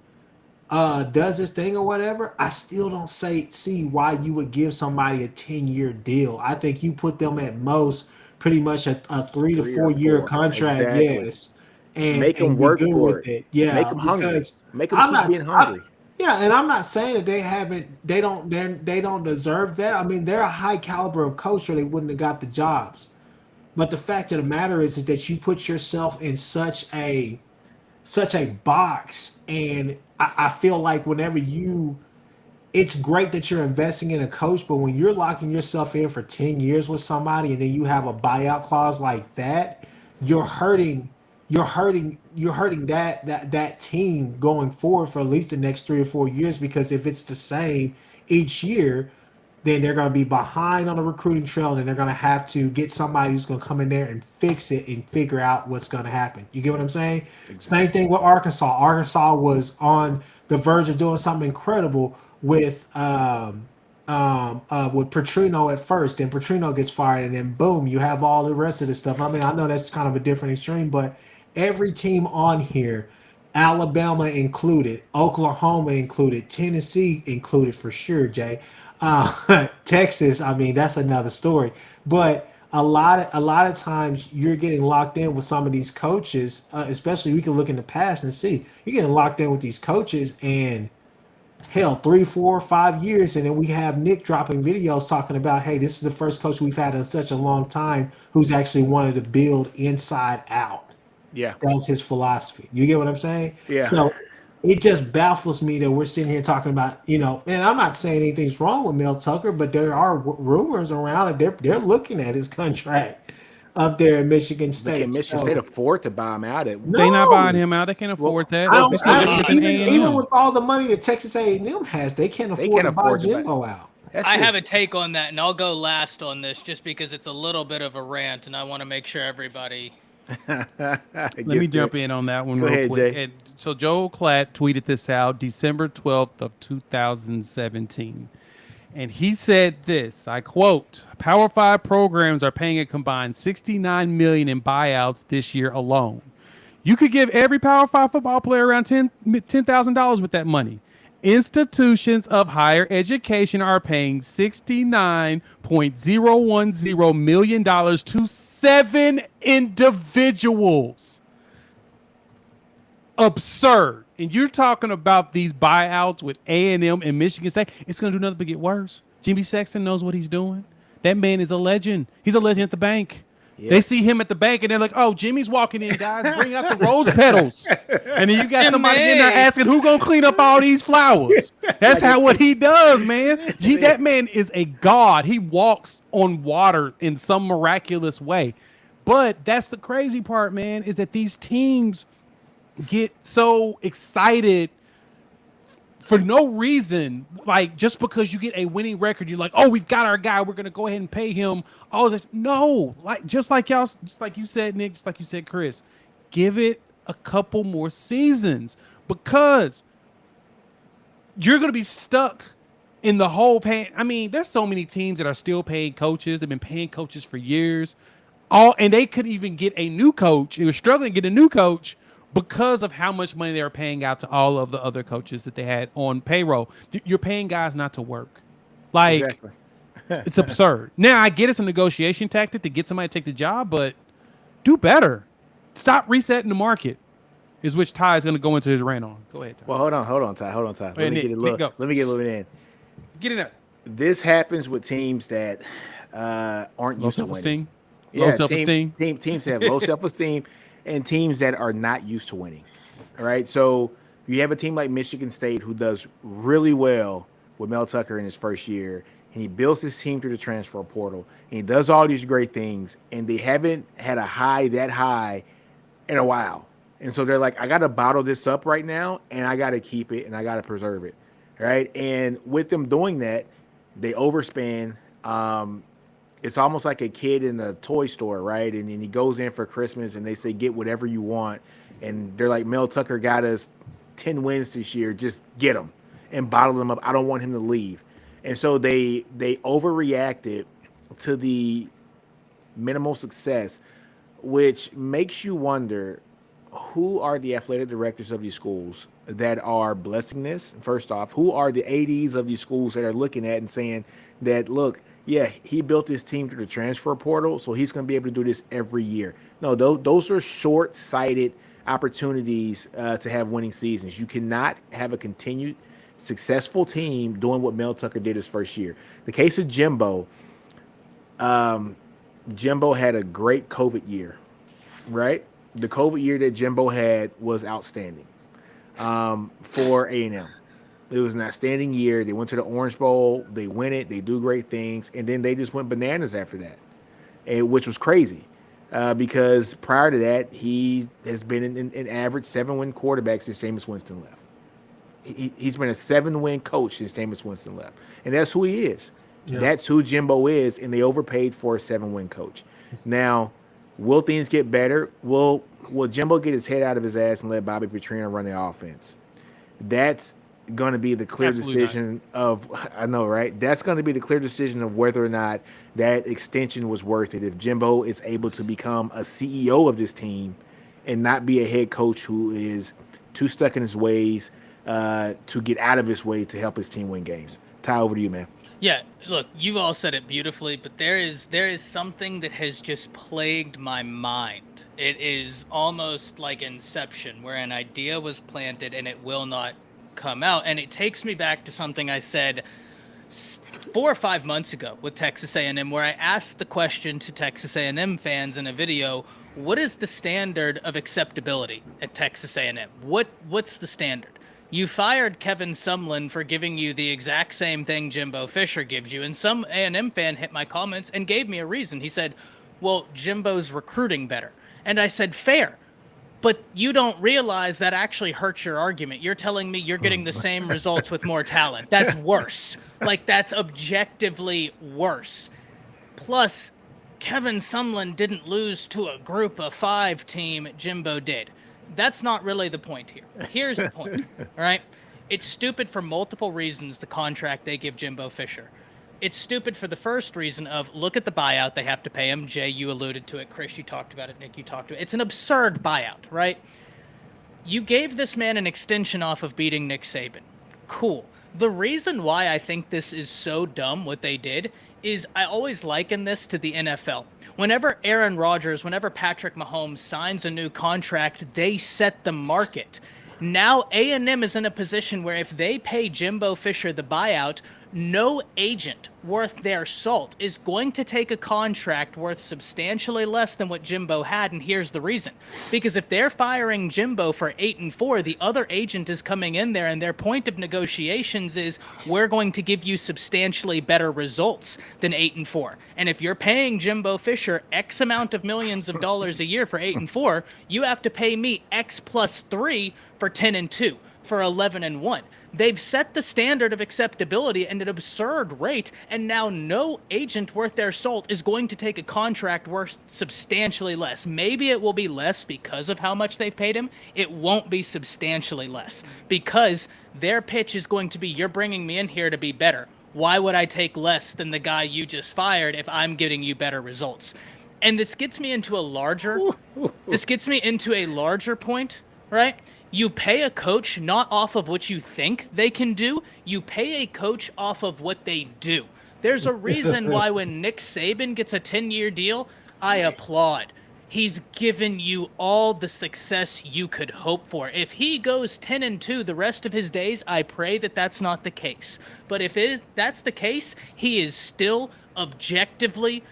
does this thing or whatever, I still don't see why you would give somebody a 10-year deal. I think you put them at most pretty much a 3 to 4 year contract, exactly. Yes. And make them work for it. Yeah, make them hungry. Make them keep being hungry. Yeah, and I'm not saying that they don't deserve that. I mean, they're a high caliber of coach, or they wouldn't have got the jobs. But the fact of the matter is that you put yourself in such a box, and I feel like it's great that you're investing in a coach, but when you're locking yourself in for 10 years with somebody, and then you have a buyout clause like that, you're hurting that team going forward for at least the next 3 or 4 years, because if it's the same each year, then they're going to be behind on the recruiting trail, and they're going to have to get somebody who's going to come in there and fix it and figure out what's going to happen. You get what I'm saying? Exactly. Same thing with Arkansas. Arkansas was on the verge of doing something incredible with Petrino at first, and Petrino gets fired, and then boom, you have all the rest of the stuff. I mean, I know that's kind of a different extreme, but every team on here, Alabama included, Oklahoma included, Tennessee included for sure, Jay. Texas, I mean, that's another story. But a lot of times you're getting locked in with some of these coaches, especially we can look in the past and see you're getting locked in with these coaches, and hell, 3, 4, 5 years, and then we have Nick dropping videos talking about, hey, this is the first coach we've had in such a long time who's actually wanted to build inside out. Yeah, that's his philosophy. You get what I'm saying? Yeah. So it just baffles me that we're sitting here talking about, and I'm not saying anything's wrong with Mel Tucker, but there are rumors around that they're looking at his contract up there in Michigan State. Can Michigan State afford to buy him out? They're not buying him out. They can't afford that. Even with all the money that Texas A&M has, they can't afford to buy Jimbo out. I have a take on that, and I'll go last on this just because it's a little bit of a rant, and I want to make sure everybody. Let me jump in on that one real quick. Jay. So Joel Klatt tweeted this out December 12th of 2017. And he said this, I quote, Power 5 programs are paying a combined $69 million in buyouts this year alone. You could give every Power 5 football player around $10,000 with that money. Institutions of higher education are paying $69.010 million to 7 individuals. Absurd. And you're talking about these buyouts with A&M and Michigan State. It's going to do nothing but get worse. Jimmy Sexton knows what he's doing. That man is a legend. He's a legend at the bank. Yeah. They see him at the bank and they're like, oh, Jimmy's walking in, guys. Bring out the rose petals. And then you got somebody in there asking who's going to clean up all these flowers. That's what he does, man. That man is a god. He walks on water in some miraculous way. But that's the crazy part, man, is that these teams get so excited for no reason, like just because you get a winning record, you're like, oh, we've got our guy, we're gonna go ahead and pay him all this. No, like just like you said, Nick, just like you said, Chris, give it a couple more seasons, because you're gonna be stuck in the whole pay. I mean, there's so many teams that are still paying coaches. They've been paying coaches for years, and they could even get a new coach. They were struggling to get a new coach because of how much money they were paying out to all of the other coaches that they had on payroll. You're paying guys not to work. Like, exactly. It's absurd. Now, I get it's a negotiation tactic to get somebody to take the job, but Do better. Stop resetting the market. Is which Ty is going to go into his rant on. Go ahead, Ty. Well, hold on, Ty. Let me Nick, get a Nick, little. go. Let me get a little bit in. Get in there. This happens with teams that aren't Low used to winning. self-esteem. Low self-esteem. Teams have low self-esteem, and teams that are not used to winning. All right, so you have a team like Michigan State who does really well with Mel Tucker in his first year, and he builds his team through the transfer portal, and he does all these great things, and they haven't had a high that high in a while. And so they're like, I got to bottle this up right now, and I got to keep it, and I got to preserve it, right? And with them doing that, they overspend. It's almost like a kid in a toy store, right? And then he goes in for Christmas, and they say, get whatever you want. And they're like, Mel Tucker got us 10 wins this year. Just get him and bottle him up. I don't want him to leave. And so they overreacted to the minimal success, which makes you wonder, who are the athletic directors of these schools that are blessing this? First off, who are the ADs of these schools that are looking at and saying that, look, yeah, he built his team through the transfer portal, so he's going to be able to do this every year. No, those are short-sighted opportunities to have winning seasons. You cannot have a continued successful team doing what Mel Tucker did his first year. The case of Jimbo, Jimbo had a great COVID year, right? The COVID year that Jimbo had was outstanding for A&M. It was an outstanding year. They went to the Orange Bowl. They win it. They do great things. And then they just went bananas after that, which was crazy because prior to that, he has been an average 7-win quarterback since Jameis Winston left. He's been a 7-win coach since Jameis Winston left. And that's who he is. Yeah. That's who Jimbo is, and they overpaid for a 7-win coach. Now, will things get better? Will Jimbo get his head out of his ass and let Bobby Petrino run the offense? That's going to be the clear decision of – I know, right? That's going to be the clear decision of whether or not that extension was worth it. If Jimbo is able to become a CEO of this team and not be a head coach who is too stuck in his ways to get out of his way to help his team win games. Ty, over to you, man. Yeah, look, you all said it beautifully, but there is something that has just plagued my mind. It is almost like Inception, where an idea was planted and it will not come out. And it takes me back to something I said 4 or 5 months ago with Texas A&M, where I asked the question to Texas A&M fans in a video, what is the standard of acceptability at Texas A&M? What's the standard? You fired Kevin Sumlin for giving you the exact same thing Jimbo Fisher gives you. And some A&M fan hit my comments and gave me a reason. He said, well, Jimbo's recruiting better. And I said, fair. But you don't realize that actually hurts your argument. You're telling me you're getting the same results with more talent. That's worse. Like, that's objectively worse. Plus, Kevin Sumlin didn't lose to a group of 5 team. Jimbo did. That's not really the point here. Here's the point, all right? It's stupid for multiple reasons, the contract they give Jimbo Fisher. It's stupid for the first reason of, look at the buyout they have to pay him. Jay, you alluded to it. Chris, you talked about it. Nick, you talked to it. It's an absurd buyout, right? You gave this man an extension off of beating Nick Saban. Cool. The reason why I think this is so dumb, what they did, is I always liken this to the NFL. Whenever Aaron Rodgers, whenever Patrick Mahomes signs a new contract, they set the market. Now A&M is in a position where if they pay Jimbo Fisher the buyout, no agent worth their salt is going to take a contract worth substantially less than what Jimbo had, and here's the reason. Because if they're firing Jimbo for 8-4, the other agent is coming in there, and their point of negotiations is, we're going to give you substantially better results than 8-4. And if you're paying Jimbo Fisher X amount of millions of dollars a year for 8-4, you have to pay me X plus 3 for 10-2, for 11-1. They've set the standard of acceptability at an absurd rate, and now no agent worth their salt is going to take a contract worth substantially less. Maybe it will be less because of how much they've paid him. It won't be substantially less because their pitch is going to be, you're bringing me in here to be better. Why would I take less than the guy you just fired if I'm getting you better results? And this gets me into a larger point, right? You pay a coach not off of what you think they can do. You pay a coach off of what they do. There's a reason why when Nick Saban gets a 10-year deal, I applaud. He's given you all the success you could hope for. If he goes 10-2 the rest of his days, I pray that that's not the case. But if that's the case, he is still objectively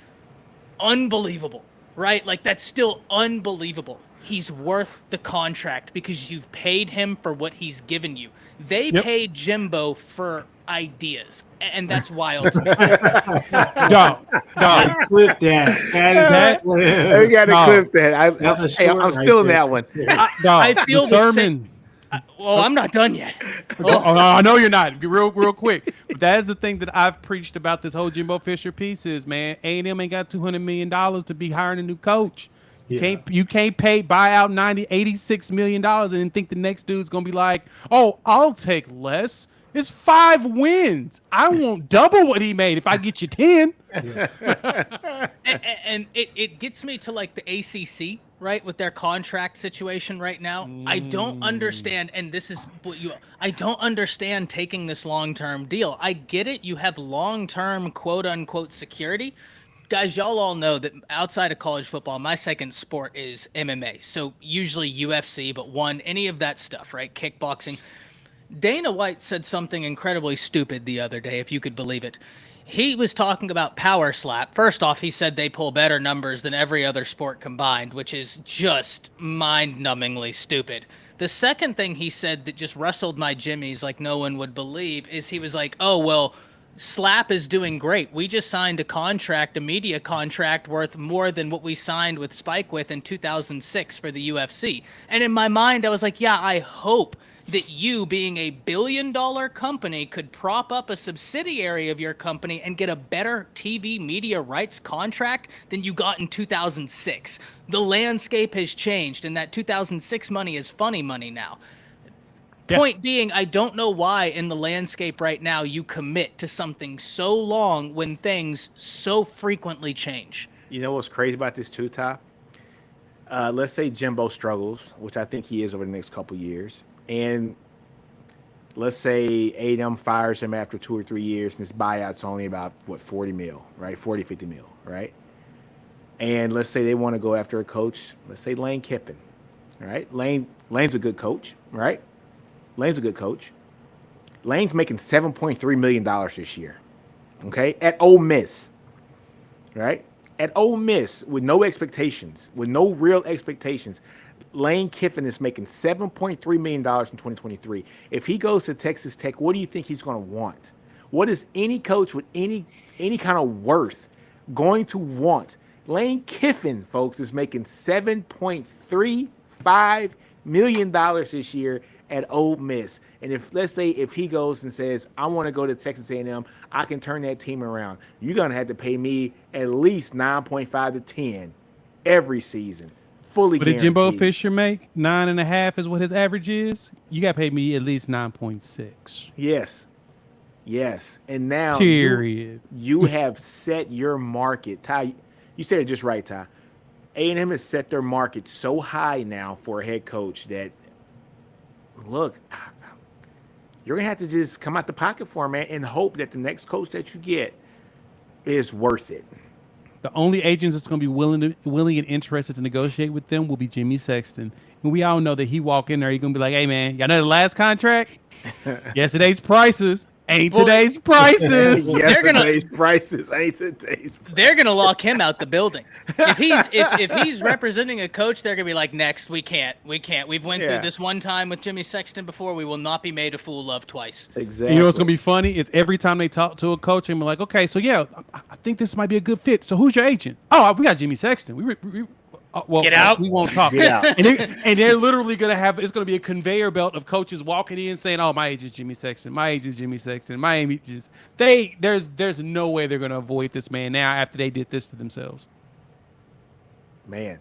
unbelievable, right? Like, that's still unbelievable. He's worth the contract because you've paid him for what he's given you. They paid Jimbo for ideas, and that's wild. Dog. Clip that. We got to clip that. I'm still in that one. I feel the the sermon. Well, I'm not done yet. Oh, no, I know you're not. Real quick. But that is the thing that I've preached about this whole Jimbo Fisher piece is, man, A&M ain't got $200 million to be hiring a new coach. You can't buy out $86 million and then think the next dude's gonna be like, oh, I'll take less. It's 5 wins. I won't double what he made if I get you 10. And it gets me to like the ACC, right, with their contract situation right now. I don't understand, and this is what I don't understand taking this long-term deal. I get it. You have long-term quote-unquote security. Guys, y'all all know that outside of college football, my second sport is MMA. So usually UFC, but any of that stuff, right? Kickboxing. Dana White said something incredibly stupid the other day, if you could believe it. He was talking about power slap. First off, he said they pull better numbers than every other sport combined, which is just mind-numbingly stupid. The second thing he said that just rustled my jimmies like no one would believe is he was like, oh, well, Slap is doing great. We just signed a media contract worth more than what we signed with Spike with in 2006 for the UFC. And in my mind, I was like, yeah, I hope that you, being a billion-dollar company, could prop up a subsidiary of your company and get a better TV media rights contract than you got in 2006. The landscape has changed, and that 2006 money is funny money now. Yeah. Point being, I don't know why in the landscape right now you commit to something so long when things so frequently change. You know what's crazy about this too, Ty? Let's say Jimbo struggles, which I think he is over the next couple years, and let's say A&M fires him after 2 or 3 years, and his buyout's only about, 40 mil, right? 40, 50 mil, right? And let's say they want to go after a coach, let's say Lane Kiffin, right? Lane's a good coach, right? Lane's a good coach. Lane's making $7.3 million this year, okay? At Ole Miss, right? At Ole Miss, with no expectations, with no real expectations, Lane Kiffin is making $7.3 million in 2023. If he goes to Texas Tech, what do you think he's going to want? What is any coach with any kind of worth going to want? Lane Kiffin, folks, is making $7.35 million this year at Ole Miss. And let's say he goes and says, I want to go to Texas A&M, I can turn that team around. You're going to have to pay me at least 9.5 to 10 every season. Fully guaranteed. What did Jimbo Fisher make? 9.5 is what his average is? You got to pay me at least 9.6. Yes. And now you have set your market. Ty, you said it just right, Ty. A&M has set their market so high now for a head coach that, look, you're going to have to just come out the pocket for him, man, and hope that the next coach that you get is worth it. The only agents that's going to be willing and interested to negotiate with them will be Jimmy Sexton. And we all know that he walk in there, he's going to be like, hey, man, y'all know the last contract? Yesterday's prices ain't today's prices. Yesterday's prices ain't today's prices. They're going to lock him out the building. If he's representing a coach, they're going to be like, next, we can't. We've went through this one time with Jimmy Sexton before. We will not be made a fool of twice. Exactly. You know what's going to be funny? It's every time they talk to a coach and be like, okay, so yeah, I think this might be a good fit. So who's your agent? Oh, we got Jimmy Sexton. Get out. We won't talk. Get out. And they're literally going to have, it's going to be a conveyor belt of coaches walking in saying, oh, my agent's Jimmy Sexton. My agent's Jimmy Sexton. My agent's there's no way they're going to avoid this man now after they did this to themselves. Man.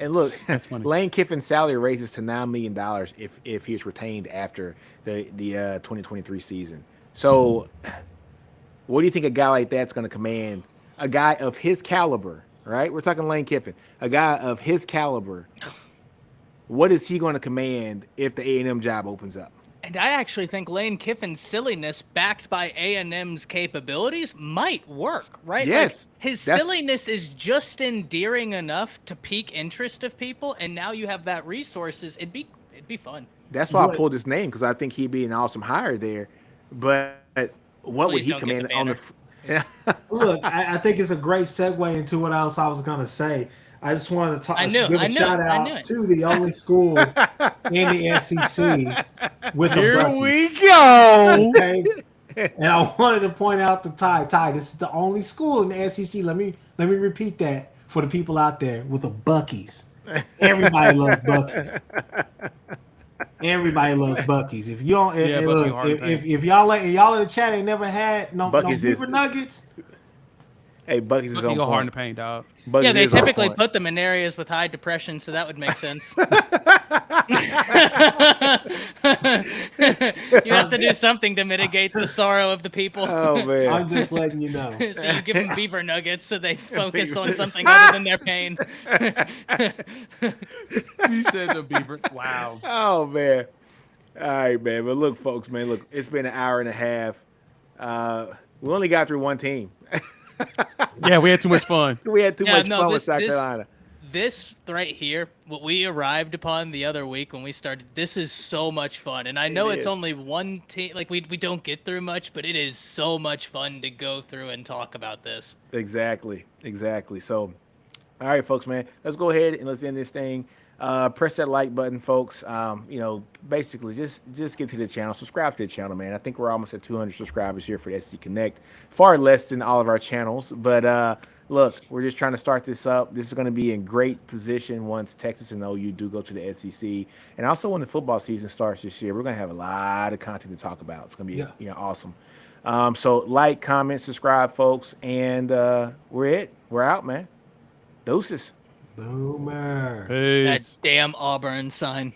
And look, Lane Kiffin's salary raises to $9 million if he is retained after the 2023 season. So what do you think a guy like that's going to command? A guy of his caliber, right? We're talking Lane Kiffin, a guy of his caliber. What is he going to command if the A&M job opens up? And I actually think Lane Kiffin's silliness, backed by A&M's capabilities, might work, right? Yes, Like, his that's- silliness is just endearing enough to pique interest of people, and now you have that resources. It'd be fun. That's why I What- pulled his name, because I think he'd be an awesome hire there. But what would Please he don't get command the on the? Look, I think it's a great segue into what else I was gonna say. I just wanted to I knew- give I a knew shout it, I knew out it. to the only school in the SEC with a Here bucket. we go. Okay? And I wanted to point out to Ty, this is the only school in the SEC. Let me repeat that for the people out there with the Buckies. Everybody loves Buckies. Everybody loves Buckies. If you don't, Yeah, and Bucky look, hard to if y'all in the chat ain't never had no Buc-ee's is- Beaver Nuggets, Hey, Bucky's is You on go hard in point. the paint, dog. Buc-ee's Yeah, they is on typically point. put them in areas with high depression, so that would make sense. You have to do something to mitigate the sorrow of the people. Oh man, I'm just letting you know. So you give them beaver nuggets so they focus on something other than their pain. He said the Beaver. Wow. oh man. All right, man. But look, folks, man. Look, it's been an hour and a half. We only got through one team. Yeah, we had too much fun. We had too Yeah, much no, fun with this- South this- Carolina. This right here, what we arrived upon the other week when we started, this is so much fun. And I know It it's is. only one team, like we don't get through much, but it is so much fun to go through and talk about this. Exactly. So, all right, folks, man. Let's go ahead and let's end this thing. Press that like button, folks. Basically, just get to the channel, subscribe to the channel, man. I think we're almost at 200 subscribers here for the SC Connect. Far less than all of our channels, but look, we're just trying to start this up. This is going to be in great position once Texas and OU do go to the SEC, and also when the football season starts this year. We're going to have a lot of content to talk about. It's going to be awesome. So like, comment, subscribe, folks, and we're out, man. Deuces. Boomer. That Peace. damn Auburn sign.